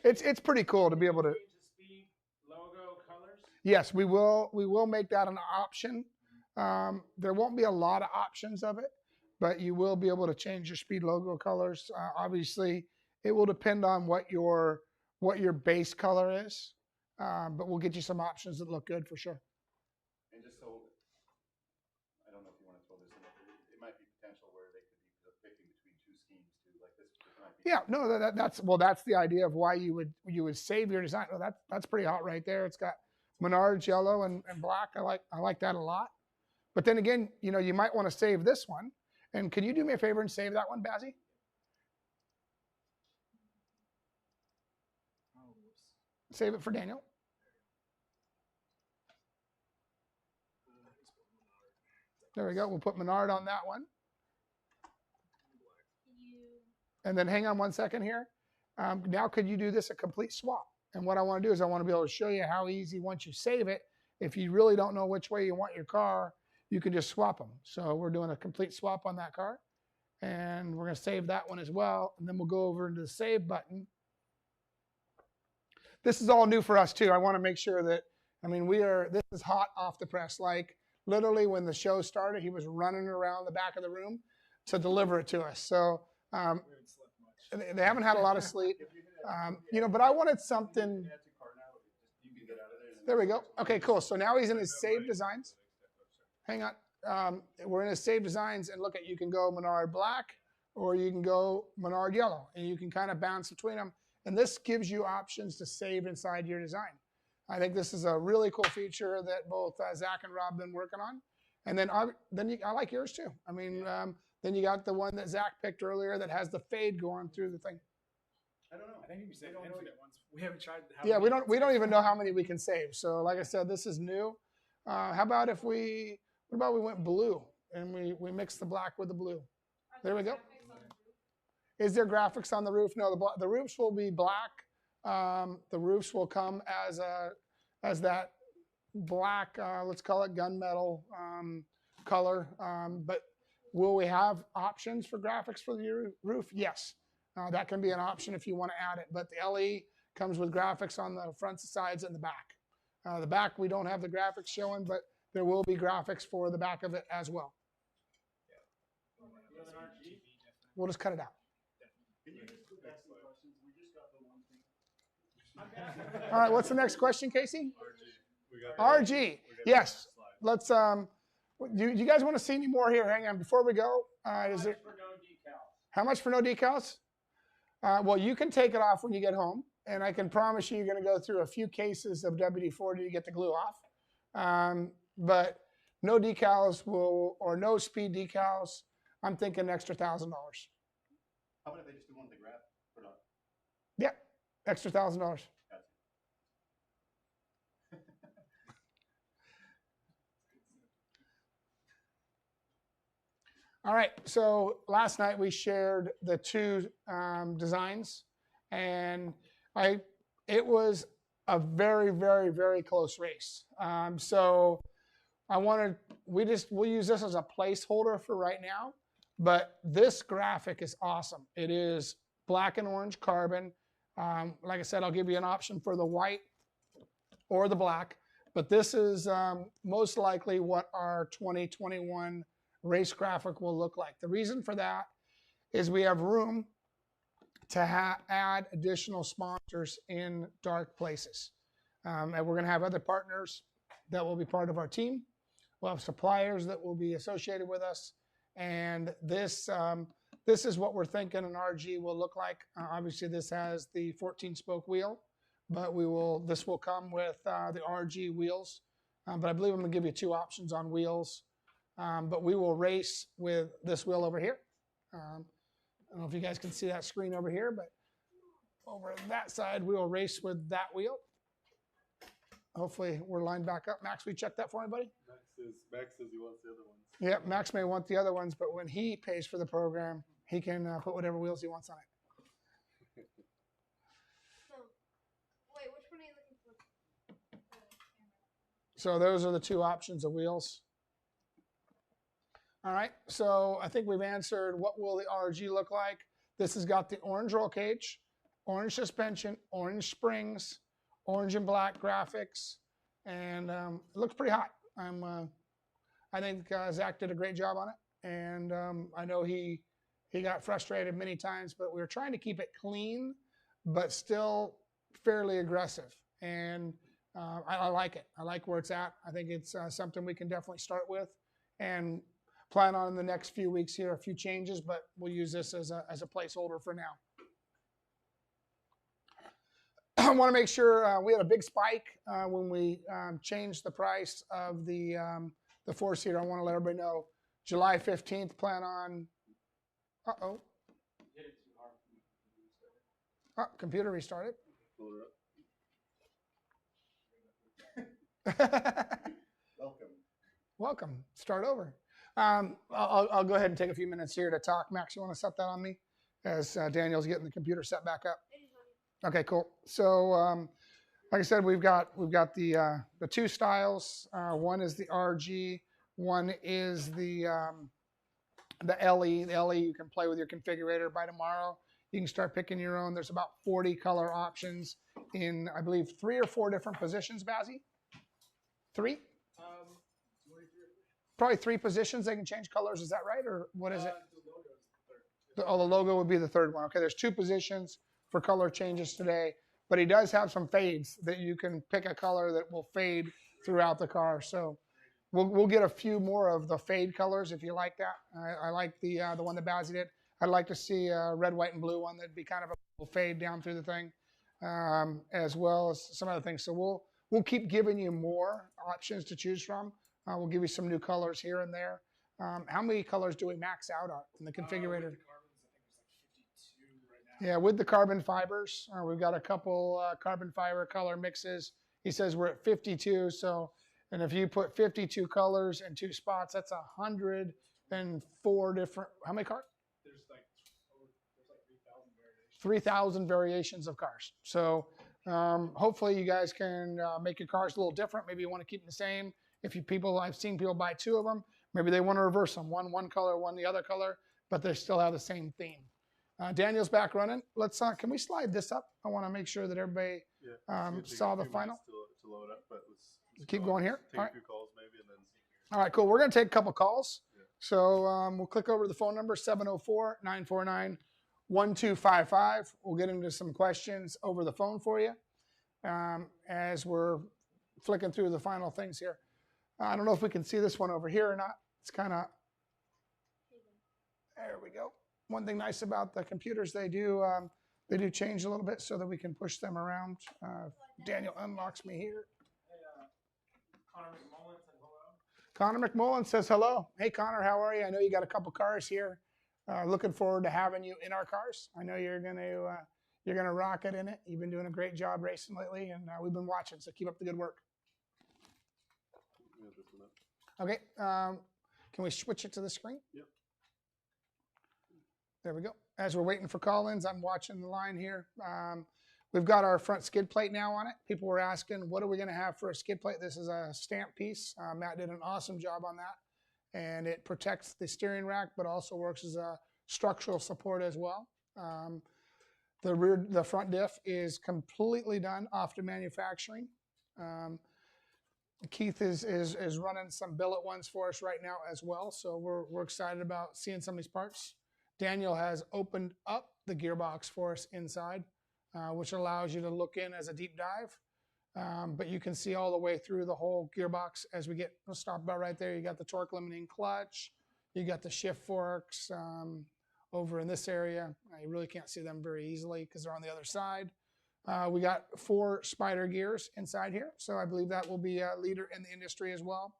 It's pretty cool to be able to. Change the speed, logo, colors. Yes, we will make that an option. There won't be a lot of options of it, but you will be able to change your speed logo colors. Obviously, it will depend on what your base color is, but we'll get you some options that look good for sure. And just so, I don't know if you want to throw this in, it might be potential where they could be picking between two schemes too, like this might be. Yeah, no, that's the idea of why you would save your design. Well, that's pretty hot right there. It's got Menards yellow and black. I like that a lot. But then again, you might want to save this one. And can you do me a favor and save that one, Bazzy? Oh, whoops. Save it for Daniel. There we go. We'll put Menard on that one. And then hang on one second here. Now could you do this a complete swap? And what I want to do is I want to be able to show you how easy, once you save it, if you really don't know which way you want your car, you can just swap them. So we're doing a complete swap on that car. And we're going to save that one as well. And then we'll go over into the save button. This is all new for us too. I want to make sure that, this is hot off the press. Like literally when the show started, he was running around the back of the room to deliver it to us. So they haven't had a lot of sleep, but I wanted something. There we go. Okay, cool. So now he's in his save designs. Hang on. We're in his save designs, and look, you can go Menard black or you can go Menard yellow, and you can kind of bounce between them. And this gives you options to save inside your design. I think this is a really cool feature that both Zach and Rob have been working on. And then I like yours too. Then you got the one that Zach picked earlier that has the fade going through the thing. I don't know. I think you can save infinite ones. We haven't tried. We don't even know how many we can save. So like I said, this is new. How about if we went blue and we mix the black with the blue? There we go. Is there graphics on the roof? No, the roofs will be black. The roofs will come as that black, let's call it gunmetal color. But will we have options for graphics for the roof? Yes. That can be an option if you want to add it. But the LE comes with graphics on the fronts, sides, and the back. The back, we don't have the graphics showing, but there will be graphics for the back of it as well. We'll just cut it out. All right, what's the next question, Casey? RG. Yes. Let's. Do you guys want to see any more here? Hang on. Before we go, is there? How much for no decals? Well, you can take it off when you get home, and I can promise you, you're going to go through a few cases of WD-40 to get the glue off. But no decals or no speed decals. I'm thinking extra $1,000. How about if they just do one of the grab? Yeah, extra $1,000. All right, so last night we shared the two designs, and it was a very, very, very close race. So we'll use this as a placeholder for right now, but this graphic is awesome. It is black and orange carbon. Like I said, I'll give you an option for the white or the black, but this is most likely what our 2021 race graphic will look like. The reason for that is we have room to add additional sponsors in dark places. And we're going to have other partners that will be part of our team. We'll have suppliers that will be associated with us. And this is what we're thinking an RG will look like. Obviously, this has the 14-spoke wheel, but this will come with the RG wheels. But I believe I'm going to give you two options on wheels. But we will race with this wheel over here. I don't know if you guys can see that screen over here, but over that side, we will race with that wheel. Hopefully, we're lined back up. Max, will you check that for me, buddy? Max says he wants the other ones. Yeah, Max may want the other ones, but when he pays for the program, he can put whatever wheels he wants on it. So, wait, which one are you looking for? So those are the two options of wheels. All right, so I think we've answered what will the RG look like. This has got the orange roll cage. orange suspension, orange springs, orange and black graphics, and it looks pretty hot. I think Zach did a great job on it, and I know he got frustrated many times, but we were trying to keep it clean, but still fairly aggressive. And I like it. I like where it's at. I think it's something we can definitely start with, and plan on in the next few weeks here a few changes, but we'll use this as a placeholder for now. I want to make sure we had a big spike when we changed the price of the four-seater. I want to let everybody know July 15th, plan on, oh, computer restarted. Welcome. Welcome. Start over. I'll go ahead and take a few minutes here to talk. Max, you want to set that on me as Daniel's getting the computer set back up? Okay, cool. So, like I said, we've got the two styles. One is the RG. One is the LE. The LE you can play with your configurator. By tomorrow, you can start picking your own. There's about 40 color options in, I believe, 3 or 4 different positions. Bazzy, 3? Probably 3 positions. They can change colors. Is that right, or what is it? The logo would be the third one. Okay, there's 2 positions for color changes today, but he does have some fades that you can pick a color that will fade throughout the car. So we'll get a few more of the fade colors if you like that. I like the one that Bazzy did. I'd like to see a red, white, and blue one that'd be kind of a fade down through the thing, as well as some other things. So we'll keep giving you more options to choose from. We'll give you some new colors here and there. How many colors do we max out on in the configurator? Yeah, with the carbon fibers, we've got a couple carbon fiber color mixes. He says we're at 52. So, and if you put 52 colors in 2 spots, that's 104 different. How many cars? There's like 3,000 variations of cars. So, hopefully you guys can make your cars a little different. Maybe you want to keep them the same. If I've seen people buy 2 of them. Maybe they want to reverse them. One color, one the other color, but they still have the same theme. Daniel's back running. Let's. Can we slide this up? I want to make sure that everybody saw the final. To load up, but let's keep going here. Take a few calls maybe, and then. All right, cool. We're going to take a couple calls. Yeah. So we'll click over to the phone number 704-949-1255. We'll get into some questions over the phone for you as we're flicking through the final things here. I don't know if we can see this one over here or not. It's kind of. There we go. One thing nice about the computers, they do change a little bit so that we can push them around. Daniel unlocks me here. Connor McMullen said hello. Connor McMullen says hello. Hey, Connor, how are you? I know you got a couple cars here. Looking forward to having you in our cars. I know you're gonna rock it in it. You've been doing a great job racing lately, and we've been watching. So keep up the good work. Okay. Can we switch it to the screen? Yep. There we go. As we're waiting for call-ins, I'm watching the line here. We've got our front skid plate now on it. People were asking, what are we going to have for a skid plate? This is a stamp piece. Matt did an awesome job on that. And it protects the steering rack, but also works as a structural support as well. The front diff is completely done off to manufacturing. Keith is running some billet ones for us right now as well. So we're excited about seeing some of these parts. Daniel has opened up the gearbox for us inside, which allows you to look in as a deep dive. But you can see all the way through the whole gearbox as we get, we'll stop about right there. You got the torque limiting clutch. You got the shift forks over in this area. You really can't see them very easily because they're on the other side. We got 4 spider gears inside here. So I believe that will be a leader in the industry as well.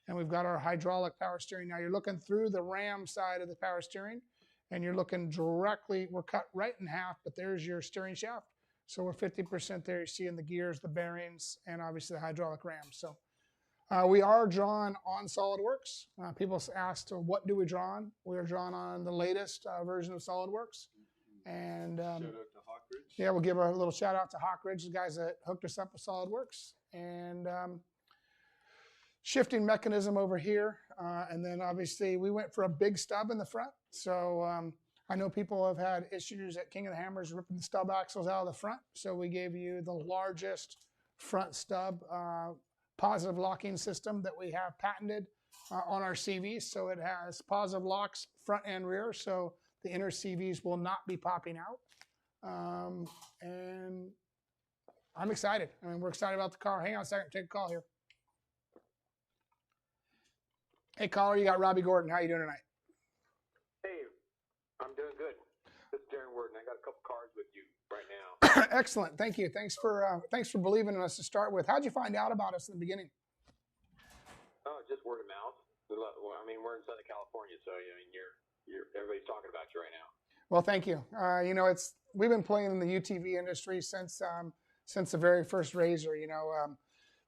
And we've got our hydraulic power steering. Now you're looking through the ram side of the power steering. And you're looking directly, we're cut right in half, but there's your steering shaft. So we're 50% there. You're seeing the gears, the bearings, and obviously the hydraulic ram. So we are drawn on SolidWorks. People asked, what do we draw on? We are drawn on the latest version of SolidWorks. And shout out to Hawkridge. Yeah, we'll give a little shout out to Hawkridge, the guys that hooked us up with SolidWorks. And shifting mechanism over here. And then obviously we went for a big stub in the front. So I know people have had issues at King of the Hammers ripping the stub axles out of the front, so we gave you the largest front stub positive locking system that we have patented on our CVs. So it has positive locks front and rear, so the inner CVs will not be popping out. And I'm excited. I mean, we're excited about the car. Hang on a second, take a call here. Hey, caller, you got Robby Gordon. How you doing tonight? Hey, I'm doing good. This is Darren Worden. I got a couple cars with you right now. Excellent. Thank you. Thanks for believing in us to start with. How'd you find out about us in the beginning? Oh, just word of mouth. Well, I mean, we're in Southern California, so I mean, everybody's talking about you right now. Well, thank you. You know, we've been playing in the UTV industry since the very first Razor. You know,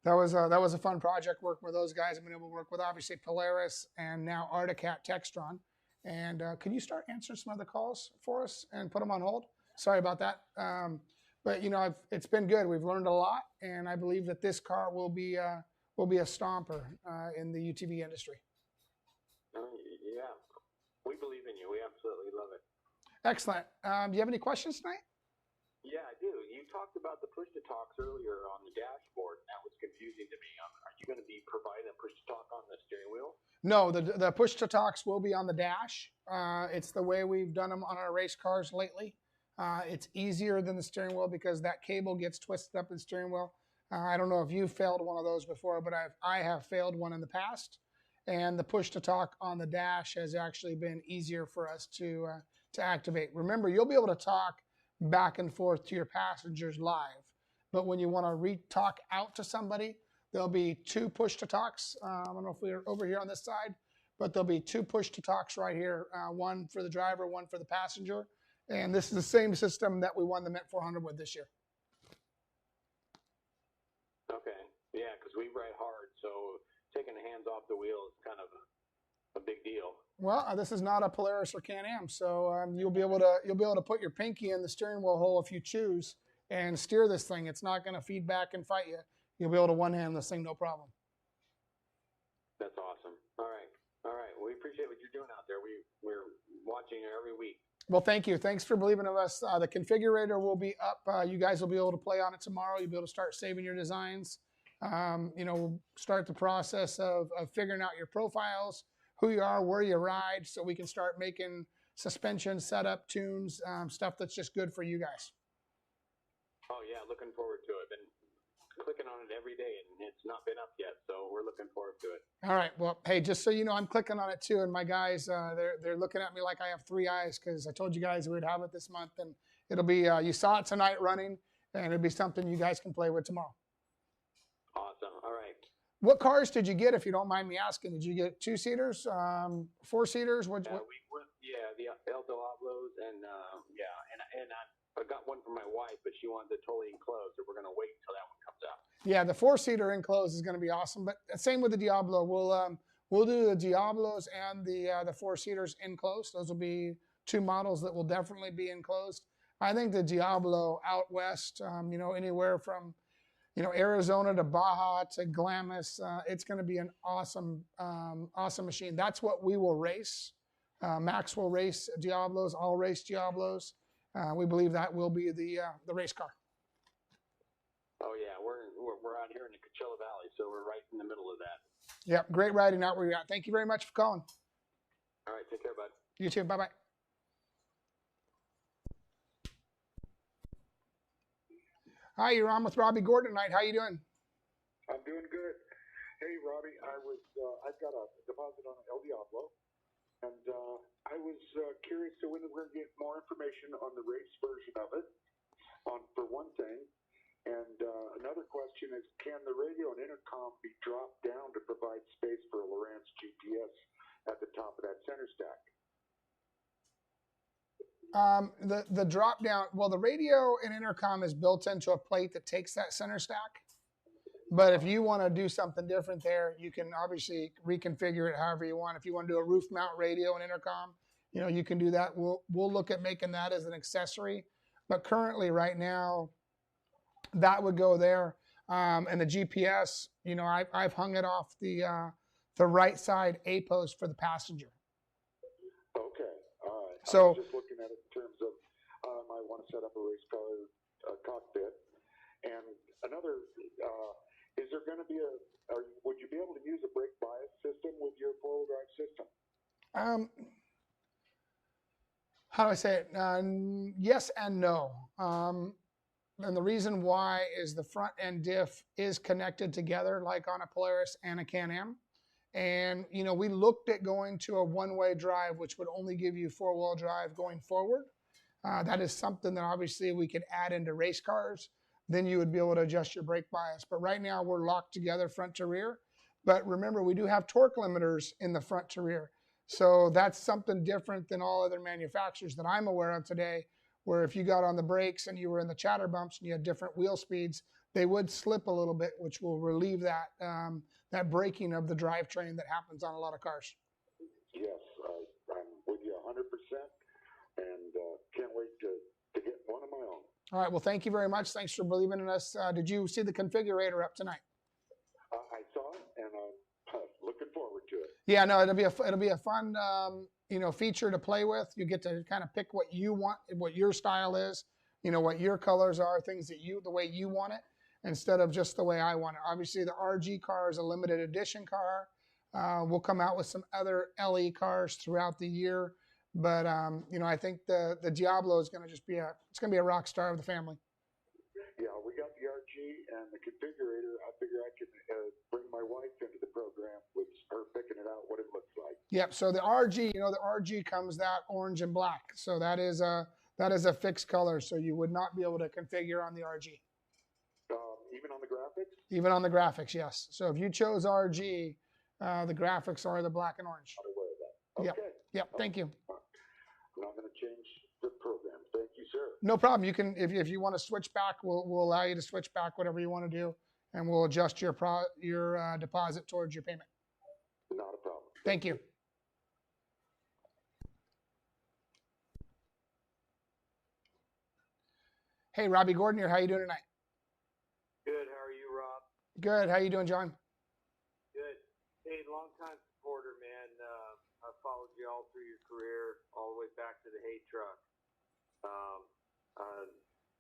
that was a fun project working with those guys. I've been able to work with obviously Polaris and now Articat Textron. And can you start answering some other calls for us and put them on hold? Sorry about that. But you know, it's been good. We've learned a lot, and I believe that this car will be a stomper in the UTV industry. Yeah, we believe in you. We absolutely love it. Excellent. Do you have any questions tonight? Yeah, I do. You talked about the push-to-talks earlier on the dashboard, and that was confusing to me. Are you going to be providing a push-to-talk on the steering wheel? No, the push-to-talks will be on the dash. It's the way we've done them on our race cars lately. It's easier than the steering wheel because that cable gets twisted up in the steering wheel. I don't know if you've failed one of those before, but I have failed one in the past. And the push-to-talk on the dash has actually been easier for us to activate. Remember, you'll be able to talk back and forth to your passengers live. But when you want to re-talk out to somebody, there'll be two push-to-talks. I don't know if we're over here on this side, but there'll be two push-to-talks right here, one for the driver, one for the passenger. And this is the same system that we won the Mint 400 with this year. Okay. Yeah, because we ride hard, so taking the hands off the wheel is kind of a big deal. Well, this is not a Polaris or Can-Am, so you'll be able to put your pinky in the steering wheel hole if you choose and steer this thing. It's not going to feed back and fight you. You'll be able to one-hand this thing, no problem. That's awesome. All right. We appreciate what you're doing out there. We're watching you every week. Well, thank you. Thanks for believing in us. The configurator will be up. You guys will be able to play on it tomorrow. You'll be able to start saving your designs. You know, start the process of figuring out your profiles, who you are, where you ride, so we can start making suspension setup tunes, stuff that's just good for you guys. Oh yeah, looking forward to it. Been clicking on it every day, and it's not been up yet, so we're looking forward to it. All right. Well, hey, just so you know, I'm clicking on it too, and my guys, they're looking at me like I have three eyes because I told you guys we would have it this month, and it'll be you saw it tonight running, and it'll be something you guys can play with tomorrow. Awesome. All right. What cars did you get, if you don't mind me asking? Did you get two-seaters, four-seaters? The El Diablos, and I got one for my wife, but she wanted it totally enclosed, so we're going to wait until that one comes out. Yeah, the four-seater enclosed is going to be awesome. But same with the Diablo. We'll do the Diablos and the four-seaters enclosed. Those will be two models that will definitely be enclosed. I think the Diablo out west, you know, anywhere from, you know, Arizona to Baja to Glamis, it's going to be an awesome, awesome machine. That's what we will race. Max will race Diablos. I'll race Diablos. We believe that will be the race car. Oh yeah, we're out here in the Coachella Valley, so we're right in the middle of that. Yep, great riding out where you're at. Thank you very much for calling. All right, take care, bud. You too. Bye-bye. Hi, you're on with Robby Gordon tonight. How you doing? I'm doing good. Hey, Robby, I've got a deposit on an El Diablo, and I was curious to when we're going to get more information on the race version of it, for one thing. And another question is, can the radio and intercom be dropped down to provide space for a Lowrance GPS at the top of that center stack? The drop down, well, the radio and intercom is built into a plate that takes that center stack. But if you want to do something different there, you can obviously reconfigure it however you want. If you want to do a roof mount radio and intercom, you know, you can do that. We'll look at making that as an accessory. But currently right now, that would go there. And the GPS, you know, I've hung it off the right side A post for the passenger. Okay, all right. So was just looking at it in terms of I want to set up a race car cockpit. And another, is there going to be would you be able to use a brake bias system with your four-wheel drive system? how do I say it? Yes and no. And the reason why is the front end diff is connected together like on a Polaris and a Can-Am. And, you know, we looked at going to a one-way drive, which would only give you four-wheel drive going forward. That is something that obviously we could add into race cars. Then you would be able to adjust your brake bias. But right now we're locked together front to rear. But remember, we do have torque limiters in the front to rear. So that's something different than all other manufacturers that I'm aware of today, where if you got on the brakes and you were in the chatter bumps and you had different wheel speeds, they would slip a little bit, which will relieve that that braking of the drivetrain that happens on a lot of cars. Yes, I'm with you 100%, and can't wait to get one of my own. All right. Well, thank you very much. Thanks for believing in us. Did you see the configurator up tonight? I saw it, and I'm looking forward to it. Yeah. No, it'll be a fun you know, feature to play with. You get to kind of pick what you want, what your style is, you know, what your colors are, things that the way you want it, instead of just the way I want it. Obviously, the RG car is a limited edition car. We'll come out with some other LE cars throughout the year, but you know, I think the Diablo is going to just be it's going to be a rock star of the family. Yeah, we got the RG and the configurator. I figure I can bring my wife into the program with her picking it out what it looks like. Yep. So the RG, you know, the RG comes that orange and black. So that is a fixed color. So you would not be able to configure on the RG. Even on the graphics? Even on the graphics, yes. So if you chose RG, the graphics are the black and orange. I'm aware of that. Okay. Yep. Thank you. I'm not going to change the program. Thank you, sir. No problem. You can, if you want to switch back, we'll allow you to switch back whatever you want to do, and we'll adjust your deposit towards your payment. Not a problem. Thank you. Hey, Robby Gordon here. How you doing tonight? Good. How are you, Rob? Good. How you doing, John? Good. Hey, long-time supporter, man. I followed you all through your career, all the way back to the hay truck.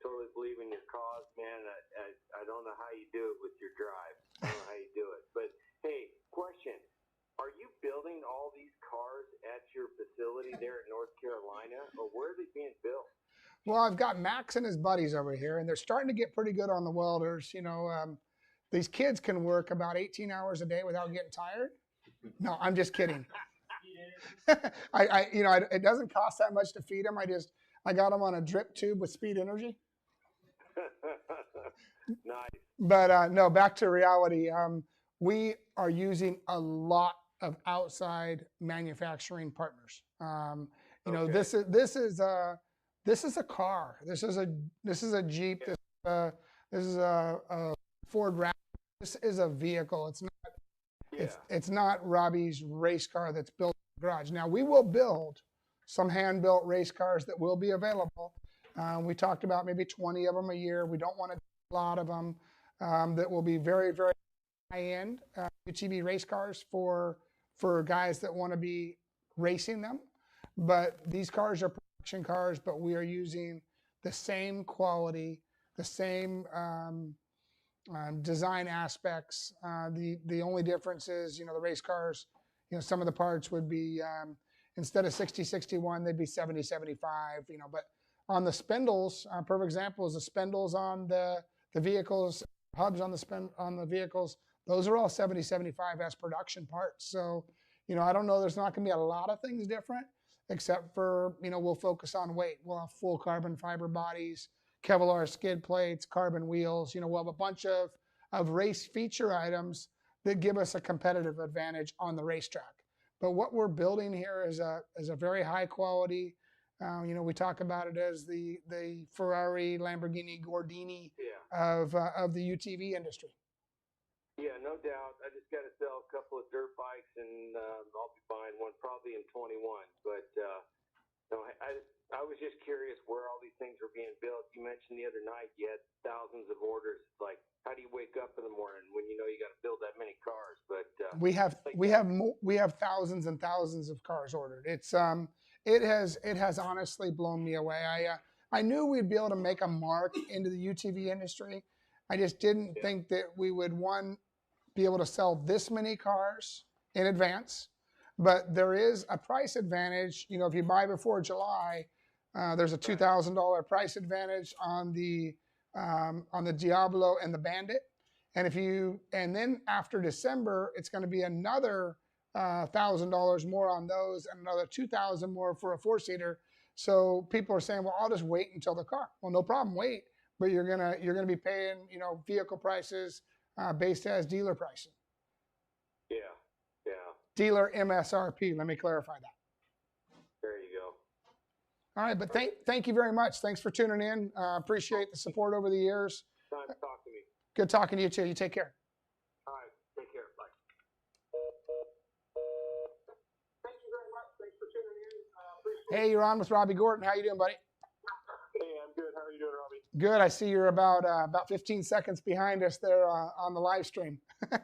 Totally believe in your cause, man. I don't know how you do it with your drive. I don't know how you do it. But, hey, question. Are you building all these cars at your facility there in North Carolina, or where are they being built? Well, I've got Max and his buddies over here, and they're starting to get pretty good on the welders. You know, these kids can work about 18 hours a day without getting tired. No, I'm just kidding. It doesn't cost that much to feed them. I got them on a drip tube with Speed Energy. Nice. But no, back to reality. We are using a lot of outside manufacturing partners. You know, this is a car. This is a Jeep. This is a Ford Raptor. This is a vehicle. It's not. Yeah. It's not Robbie's race car that's built in the garage. Now we will build some hand-built race cars that will be available. We talked about maybe 20 of them a year. We don't want to do a lot of them. That will be very, very high-end UTV race cars for guys that want to be racing them. But these cars are production cars, but we are using the same quality, the same design aspects. The only difference is, you know, the race cars, you know, some of the parts would be, instead of 60-61, they'd be 70-75, you know, but on the spindles, perfect example is the spindles on the vehicles, hubs on the vehicles, those are all 70-75 as production parts. So, you know, I don't know, there's not going to be a lot of things different, except for, you know, we'll focus on weight. We'll have full carbon fiber bodies, Kevlar skid plates, carbon wheels. You know, we'll have a bunch of race feature items that give us a competitive advantage on the racetrack. But what we're building here is a very high quality. You know, we talk about it as the Ferrari, Lamborghini, Gordini of the UTV industry. Yeah, no doubt. I just got to sell a couple of dirt bikes, and I'll be buying one probably in 21. But no, I was just curious where all these things are being built. You mentioned the other night you had thousands of orders. It's like, how do you wake up in the morning when you know you got to build that many cars? But we have thousands and thousands of cars ordered. it has honestly blown me away. I knew we'd be able to make a mark into the UTV industry. I just didn't think that we would, one, be able to sell this many cars in advance. But there is a price advantage. You know, if you buy before July, there's a $2,000 price advantage on the Diablo and the Bandit. And then after December, it's going to be another $1,000 more on those, and another $2,000 more for a 4-seater. So people are saying, well, I'll just wait until the car. Well, no problem, wait. But you're gonna be paying, you know, vehicle prices based as dealer pricing. Yeah. Dealer MSRP. Let me clarify that. There you go. All right, but thank you very much. Thanks for tuning in. Appreciate the support over the years. Time to talk to me. Good talking to you too. You take care. All right. Take care. Bye. Thank you very much. Thanks for tuning in. Hey, you're on with Robby Gordon. How you doing, buddy? Hey, I'm good. How are you doing, Robbie? Good. I see you're about 15 seconds behind us there on the live stream. Yeah,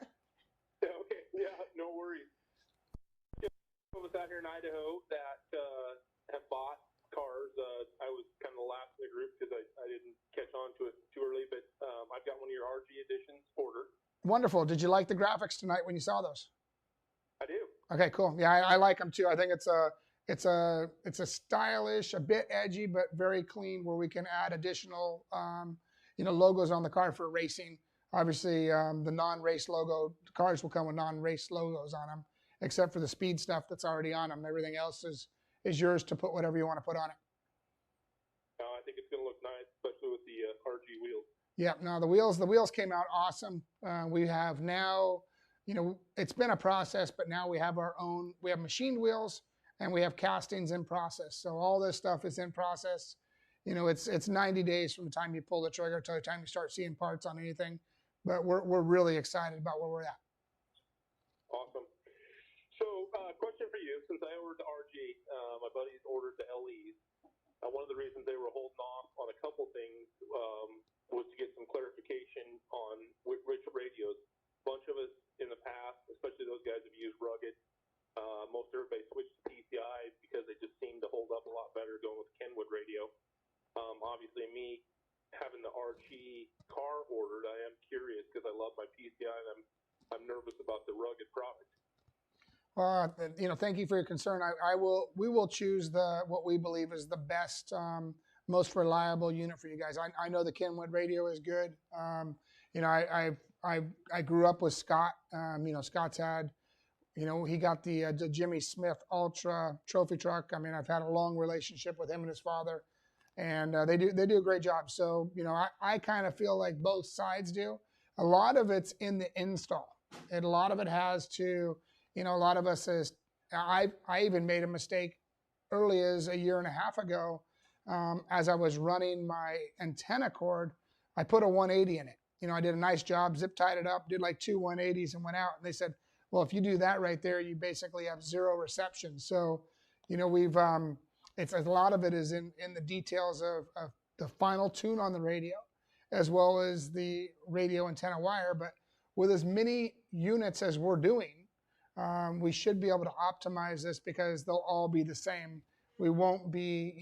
okay. Yeah, no worries. I was out here in Idaho that have bought cars. I was kind of the last in the group because I didn't catch on to it too early, but I've got one of your RG editions ordered. Wonderful. Did you like the graphics tonight when you saw those? I do. Okay, cool. Yeah, I like them too. I think it's a stylish, a bit edgy, but very clean, where we can add additional logos on the car for racing. Obviously, the non-race logo, the cars will come with non-race logos on them, except for the speed stuff that's already on them. Everything else is yours to put whatever you want to put on it. I think it's going to look nice, especially with the RG wheels. Yeah, no, the wheels came out awesome. We have now, it's been a process, but now we have we have machined wheels and we have castings in process. So all this stuff is in process. It's 90 days from the time you pull the trigger to the time you start seeing parts on anything. But we're really excited about where we're at. Awesome. So, question for you. Since I ordered the RG, my buddies ordered the LEs. One of the reasons they were holding off on a couple things was to get some clarification on which radios. A bunch of us in the past, especially those guys who've used rugged, most everybody switched to PCI because they just seem to hold up a lot better going with Kenwood radio. Obviously, me having the RG car ordered, I am curious because I love my PCI and I'm nervous about the rugged product. Thank you for your concern. We will choose what we believe is the best, most reliable unit for you guys. I know the Kenwood radio is good. I grew up with Scott. Scott's had, he got the Jimmy Smith Ultra trophy truck. I mean, I've had a long relationship with him and his father, and they do a great job. So, I kind of feel like both sides do. A lot of it's in the install, and a lot of it has to, a lot of us I even made a mistake early as a year and a half ago. As I was running my antenna cord, I put a 180 in it. I did a nice job, zip tied it up, did like 2 180s and went out. And they said, well, if you do that right there, you basically have 0 reception. So, it's a lot of it is in the details of the final tune on the radio, as well as the radio antenna wire. But with as many units as we're doing, we should be able to optimize this because they'll all be the same. We won't be,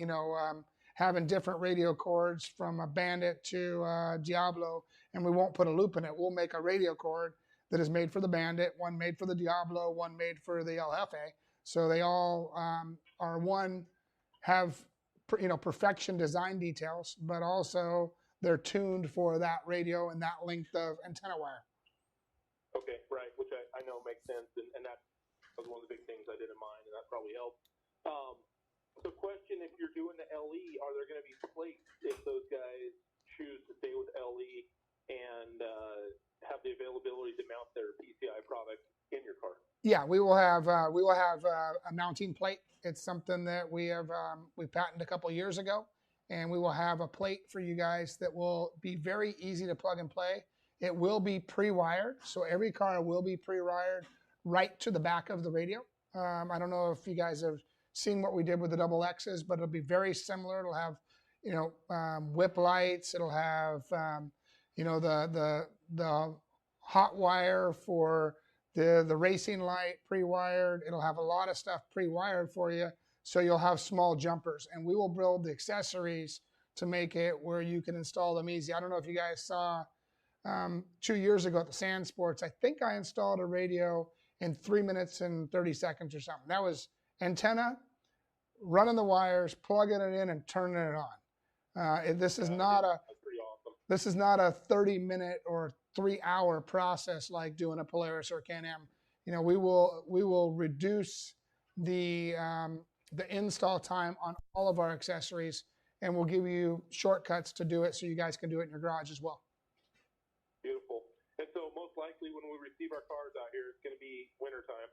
having different radio cords from a Bandit to Diablo, and we won't put a loop in it. We'll make a radio cord that is made for the Bandit, one made for the Diablo, one made for the El Jefe. So they all have perfection design details, but also they're tuned for that radio and that length of antenna wire. Okay, right, which I know makes sense, and that was one of the big things I did in mind, and that probably helped. So question, if you're doing the LE, are there going to be plates if those guys choose to stay with LE and have the availability to mount their PCI product in your car? Yeah, we will have a mounting plate. It's something that we patented a couple years ago, and we will have a plate for you guys that will be very easy to plug and play. It will be pre-wired, so every car will be pre-wired right to the back of the radio. I don't know if you guys have seen what we did with the double X's, but it'll be very similar. It'll have, whip lights. It'll have, the hot wire for the racing light pre-wired. It'll have a lot of stuff pre-wired for you, So you'll have small jumpers, and we will build the accessories to make it where you can install them easy. I don't know if you guys saw 2 years ago at the Sand Sports, I think I installed a radio in 3 minutes and 30 seconds or something. That was antenna, running the wires, plugging it in, and turning it on. This is not a this is not a 30-minute or 3-hour process like doing a Polaris or Can-Am. You know, we will reduce the install time on all of our accessories, and we'll give you shortcuts to do it so you guys can do it in your garage as well. Beautiful. And so most likely when we receive our cars out here, it's going to be wintertime.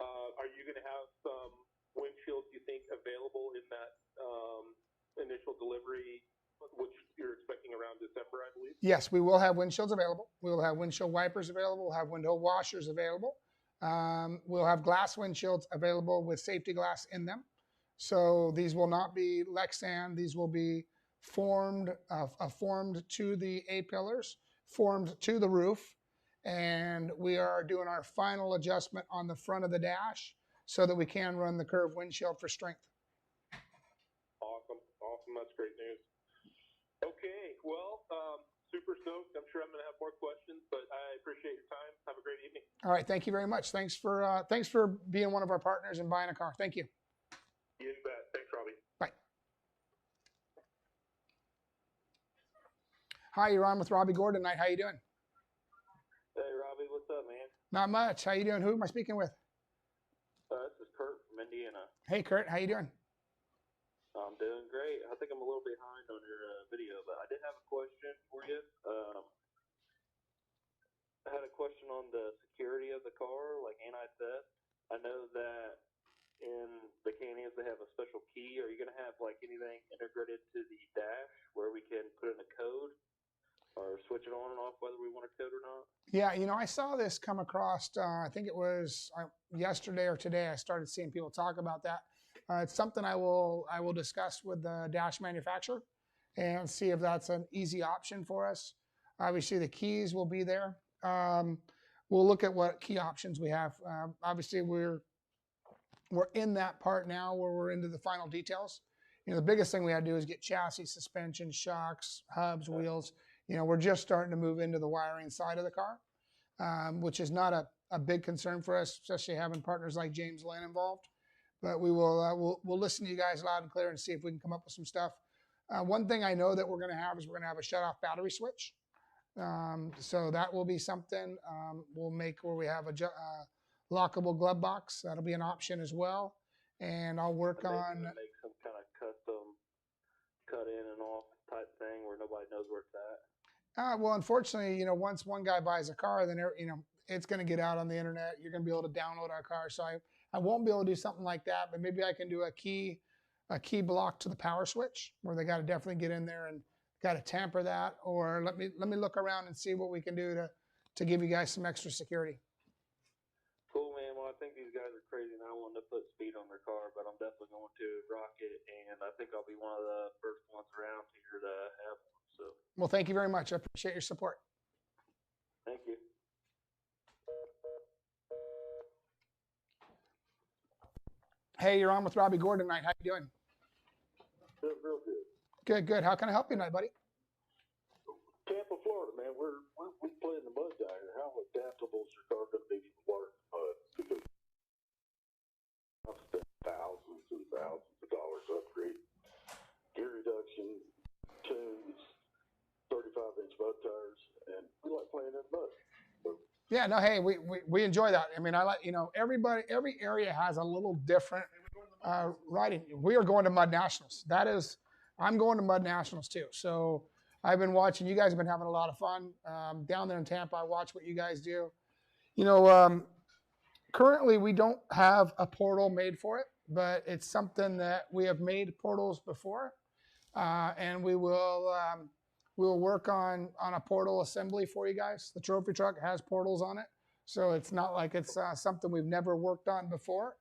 Are you going to have some windshields, you think, available in that initial delivery, which you're expecting around December, I believe? Yes, we will have windshields available. We will have windshield wipers available. We'll have window washers available. We'll have glass windshields available with safety glass in them. So these will not be Lexan. These will be formed to the A-pillars, formed to the roof. And we are doing our final adjustment on the front of the dash so that we can run the curved windshield for strength. Awesome. Awesome. That's great news. Okay. Well, super stoked. I'm sure I'm going to have more questions, but I appreciate your time. Have a great evening. All right. Thank you very much. Thanks for being one of our partners and buying a car. Thank you. You bet. Thanks, Robby. Bye. Hi, you're on with Robby Gordon tonight. How you doing? Hey, Robby. What's up, man? Not much. How you doing? Who am I speaking with? This is Kurt from Indiana. Hey, Kurt. How you doing? I'm doing great. I think I'm a little behind on your video, but I did have a question for you. I had a question on the security of the car, like anti-theft. I know that in the Can-Ams they have a special key. Are you going to have like anything integrated to the dash where we can put in a code or switch it on and off whether we want a code or not? Yeah, you know, I saw this come across, I think it was yesterday or today, I started seeing people talk about that. It's something I will discuss with the dash manufacturer and see if that's an easy option for us. Obviously, the keys will be there. We'll look at what key options we have. Obviously, we're in that part now where we're into the final details. You know, the biggest thing we had to do is get chassis, suspension, shocks, hubs, wheels. You know, we're just starting to move into the wiring side of the car, which is not a big concern for us, especially having partners like James Lynn involved. But we will we'll listen to you guys loud and clear and see if we can come up with some stuff. One thing I know that we're going to have is we're going to have a shut-off battery switch. So that will be something we'll make where we have a lockable glove box. That'll be an option as well. And I'll work on make some kind of custom cut in and off type thing where nobody knows where it's at. Well, unfortunately, you know, once one guy buys a car, then you know it's going to get out on the internet. You're going to be able to download our car. So I won't be able to do something like that, but maybe I can do a key block to the power switch where they got to definitely get in there and got to tamper that. Or let me look around and see what we can do to give you guys some extra security. Cool, man. Well, I think these guys are crazy and I want to put speed on their car, but I'm definitely going to rock it, and I think I'll be one of the first ones around here to have one. So. Well, thank you very much. I appreciate your support. Thank you. Hey, you're on with Robby Gordon tonight. How you doing? Doing real good. Good, good. How can I help you tonight, buddy? Tampa, Florida, man. We play in the mud down here. How adaptable is your car going to be for water and mud? Because I've spent thousands and thousands of dollars upgrade gear reduction, tunes, 35-inch mud tires, and we like playing in the mud. So, yeah, no, hey, we enjoy that. I mean, I like, you know, every area has a little different riding. We are going to Mud Nationals. I'm going to Mud Nationals too. So I've been watching. You guys have been having a lot of fun down there in Tampa. I watch what you guys do. You know, currently we don't have a portal made for it, but it's something that we have made portals before, and we will work on a portal assembly for you guys. The trophy truck has portals on it, so it's not like it's something we've never worked on before.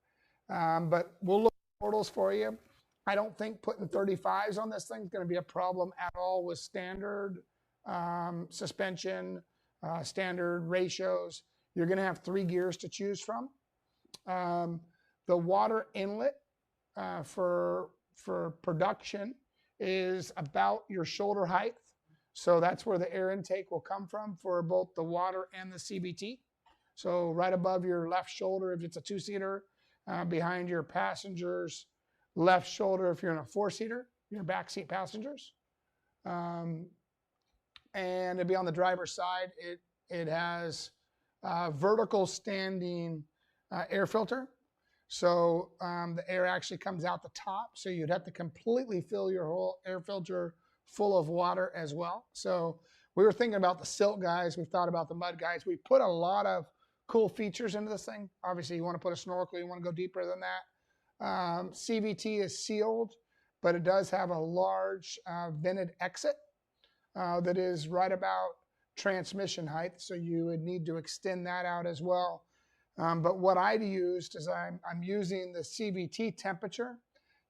But we'll look at portals for you. I don't think putting 35s on this thing is going to be a problem at all with standard suspension, standard ratios. You're going to have 3 gears to choose from. The water inlet for production is about your shoulder height. So that's where the air intake will come from for both the water and the CVT. So right above your left shoulder if it's a two-seater, behind your passengers' left shoulder if you're in a four-seater, your backseat passengers. And it'd be on the driver's side. It has vertical standing air filter. So the air actually comes out the top. So you'd have to completely fill your whole air filter full of water as well. So we were thinking about the silt guys. We've thought about the mud guys. We put a lot of cool features into this thing. Obviously, you want to put a snorkel. You want to go deeper than that. CVT is sealed, but it does have a large vented exit that is right about transmission height. So you would need to extend that out as well. But what I used is I'm using the CVT temperature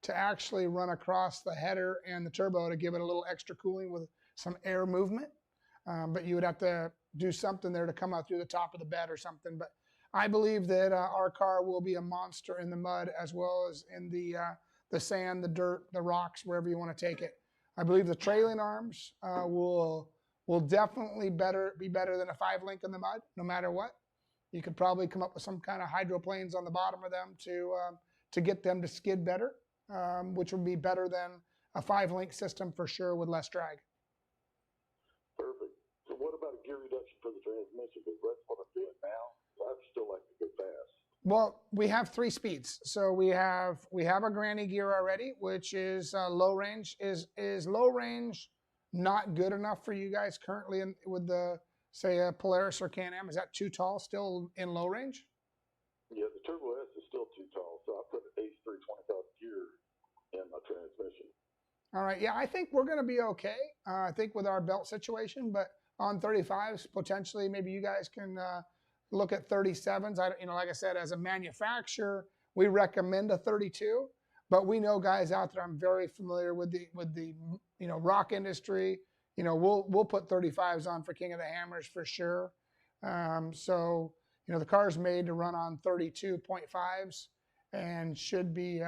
to actually run across the header and the turbo to give it a little extra cooling with some air movement. But you would have to do something there to come out through the top of the bed or something. But I believe that our car will be a monster in the mud as well as in the sand, the dirt, the rocks, wherever you want to take it. I believe the trailing arms will definitely be better than a 5-link in the mud, no matter what. You could probably come up with some kind of hydroplanes on the bottom of them to get them to skid better, which would be better than a 5-link system for sure with less drag. Perfect. So what about a gear reduction for the transmission? Because that's what I'm doing now. I'd still like to go fast. Well, we have 3 speeds. So we have a granny gear already, which is low range. Is low range not good enough for you guys currently with the, say, a Polaris or Can-Am? Is that too tall still in low range? Yeah, the Turbo S is still too tall, so I put an Ace 320,000 gear in my transmission. All right, yeah, I think we're going to be okay. I think with our belt situation, but on 35s, potentially, maybe you guys can look at 37s. Like I said, as a manufacturer, we recommend a 32, but we know guys out there. I'm very familiar with the rock industry. We'll put 35s on for King of the Hammers for sure. So the car's made to run on 32.5s and should be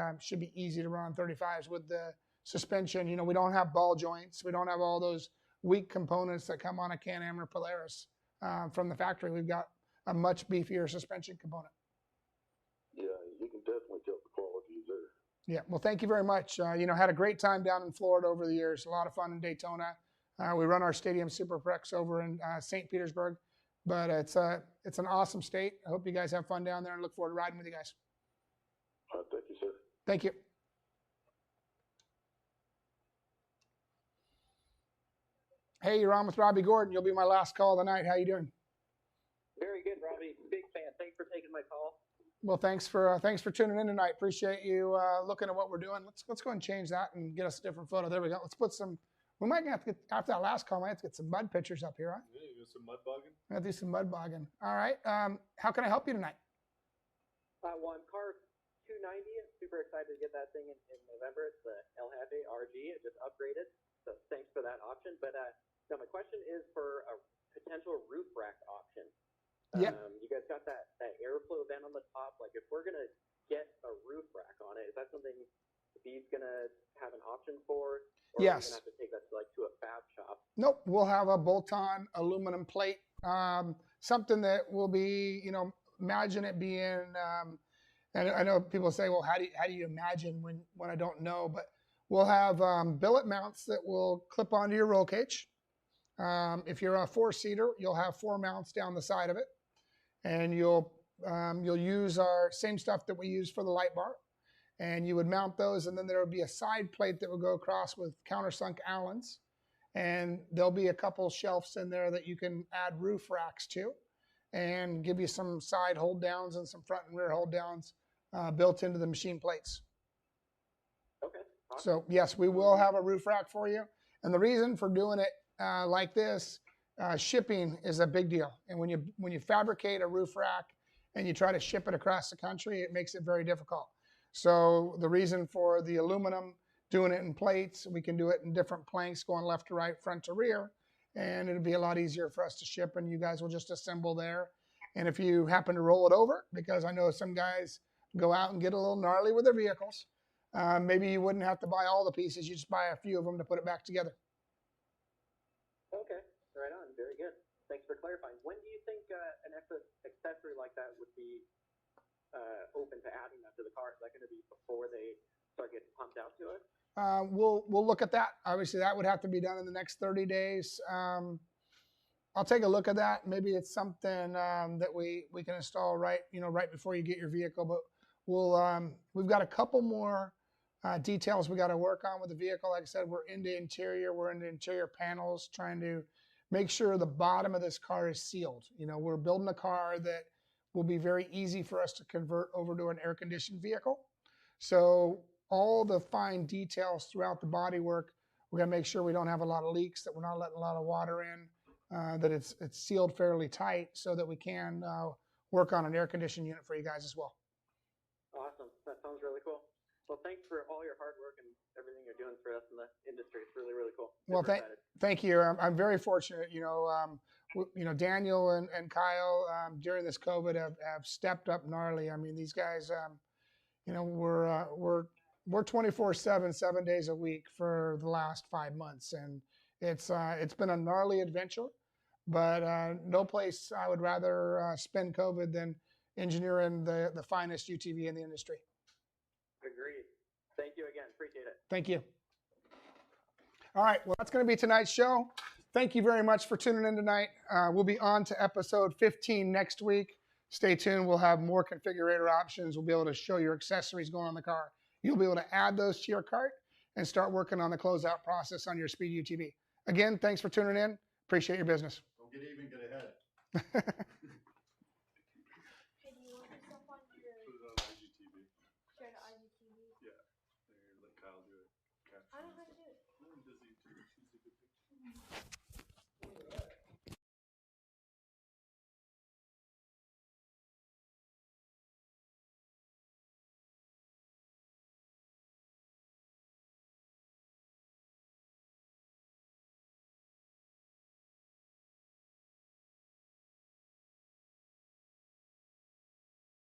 easy to run on 35s with the suspension. We don't have ball joints. We don't have all those weak components that come on a Can-Am or Polaris from the factory. We've got a much beefier suspension component. Yeah, you can definitely tell the quality is there. Yeah, well, thank you very much. Had a great time down in Florida over the years. A lot of fun in Daytona. We run our Stadium Superprex over in St. Petersburg, but it's an awesome state. I hope you guys have fun down there and look forward to riding with you guys. Thank you, sir. Thank you. Hey, you're on with Robby Gordon. You'll be my last call of the night. How you doing? Very good, Robby. Big fan. Thanks for taking my call. Well, thanks for tuning in tonight. Appreciate you looking at what we're doing. Let's go and change that and get us a different photo. There we go. Let's put some. We might have to get, after that last call, we might have to get some mud pictures up here, huh? Yeah, you do some mud bogging. I'll do some mud bogging. All right. How can I help you tonight? Well, I'm car 290. I'm super excited to get that thing in November. It's the El Jefe RG. It just upgraded, so thanks for that option. But now my question is for a potential roof rack option. Yeah. You guys got that airflow vent on the top. Like, if we're gonna get a roof rack on it, is that something Steve's gonna have an option for? Or Yes. are we gonna have to take that to a fab shop? Nope. We'll have a bolt-on aluminum plate. Something that will be, imagine it being. And I know people say, well, how do you imagine when I don't know? But we'll have billet mounts that will clip onto your roll cage. If you're a 4-seater, you'll have 4 mounts down the side of it, and you'll use our same stuff that we use for the light bar, and you would mount those, and then there would be a side plate that would go across with countersunk Allens, and there'll be a couple shelves in there that you can add roof racks to, and give you some side hold downs and some front and rear hold downs built into the machine plates. Okay. Awesome. So yes, we will have a roof rack for you, and the reason for doing it like this, shipping is a big deal. And when you fabricate a roof rack and you try to ship it across the country, it makes it very difficult. So the reason for the aluminum, doing it in plates, we can do it in different planks going left to right, front to rear, and it'll be a lot easier for us to ship, and you guys will just assemble there. And if you happen to roll it over, because I know some guys go out and get a little gnarly with their vehicles, maybe you wouldn't have to buy all the pieces. You just buy a few of them to put it back together. Okay, right on. Very good. Thanks for clarifying. When do you think an accessory like that would be open to adding that to the car? Is that going to be before they start getting pumped out to us? We'll look at that. Obviously, that would have to be done in the next 30 days. I'll take a look at that. Maybe it's something that we can install right before you get your vehicle. But we've got a couple more details we got to work on with the vehicle. Like I said, we're into interior panels, trying to make sure the bottom of this car is sealed. We're building a car that will be very easy for us to convert over to an air-conditioned vehicle. So all the fine details throughout the bodywork, we're going to make sure we don't have a lot of leaks, that we're not letting a lot of water in, that it's sealed fairly tight so that we can work on an air-conditioned unit for you guys as well. Awesome. That sounds really cool. Well, thanks for all your hard work and everything you're doing for us in the industry. It's really, really cool. Well, thank you. I'm very fortunate. Daniel and Kyle during this COVID have stepped up gnarly. I mean, these guys, we're 24/7, 7 days a week for the last 5 months, and it's been a gnarly adventure. But no place I would rather spend COVID than engineering the finest UTV in the industry. Agreed. Thank you again. Appreciate it. Thank you. All right. Well, that's going to be tonight's show. Thank you very much for tuning in tonight. We'll be on to episode 15 next week. Stay tuned. We'll have more configurator options. We'll be able to show your accessories going on the car. You'll be able to add those to your cart and start working on the closeout process on your Speed UTV. Again, thanks for tuning in. Appreciate your business. Don't get even, get ahead. Hey, do you want yourself on your Put it on IGTV. share to IGTV? Yeah. There, let Kyle do it. I don't know how to do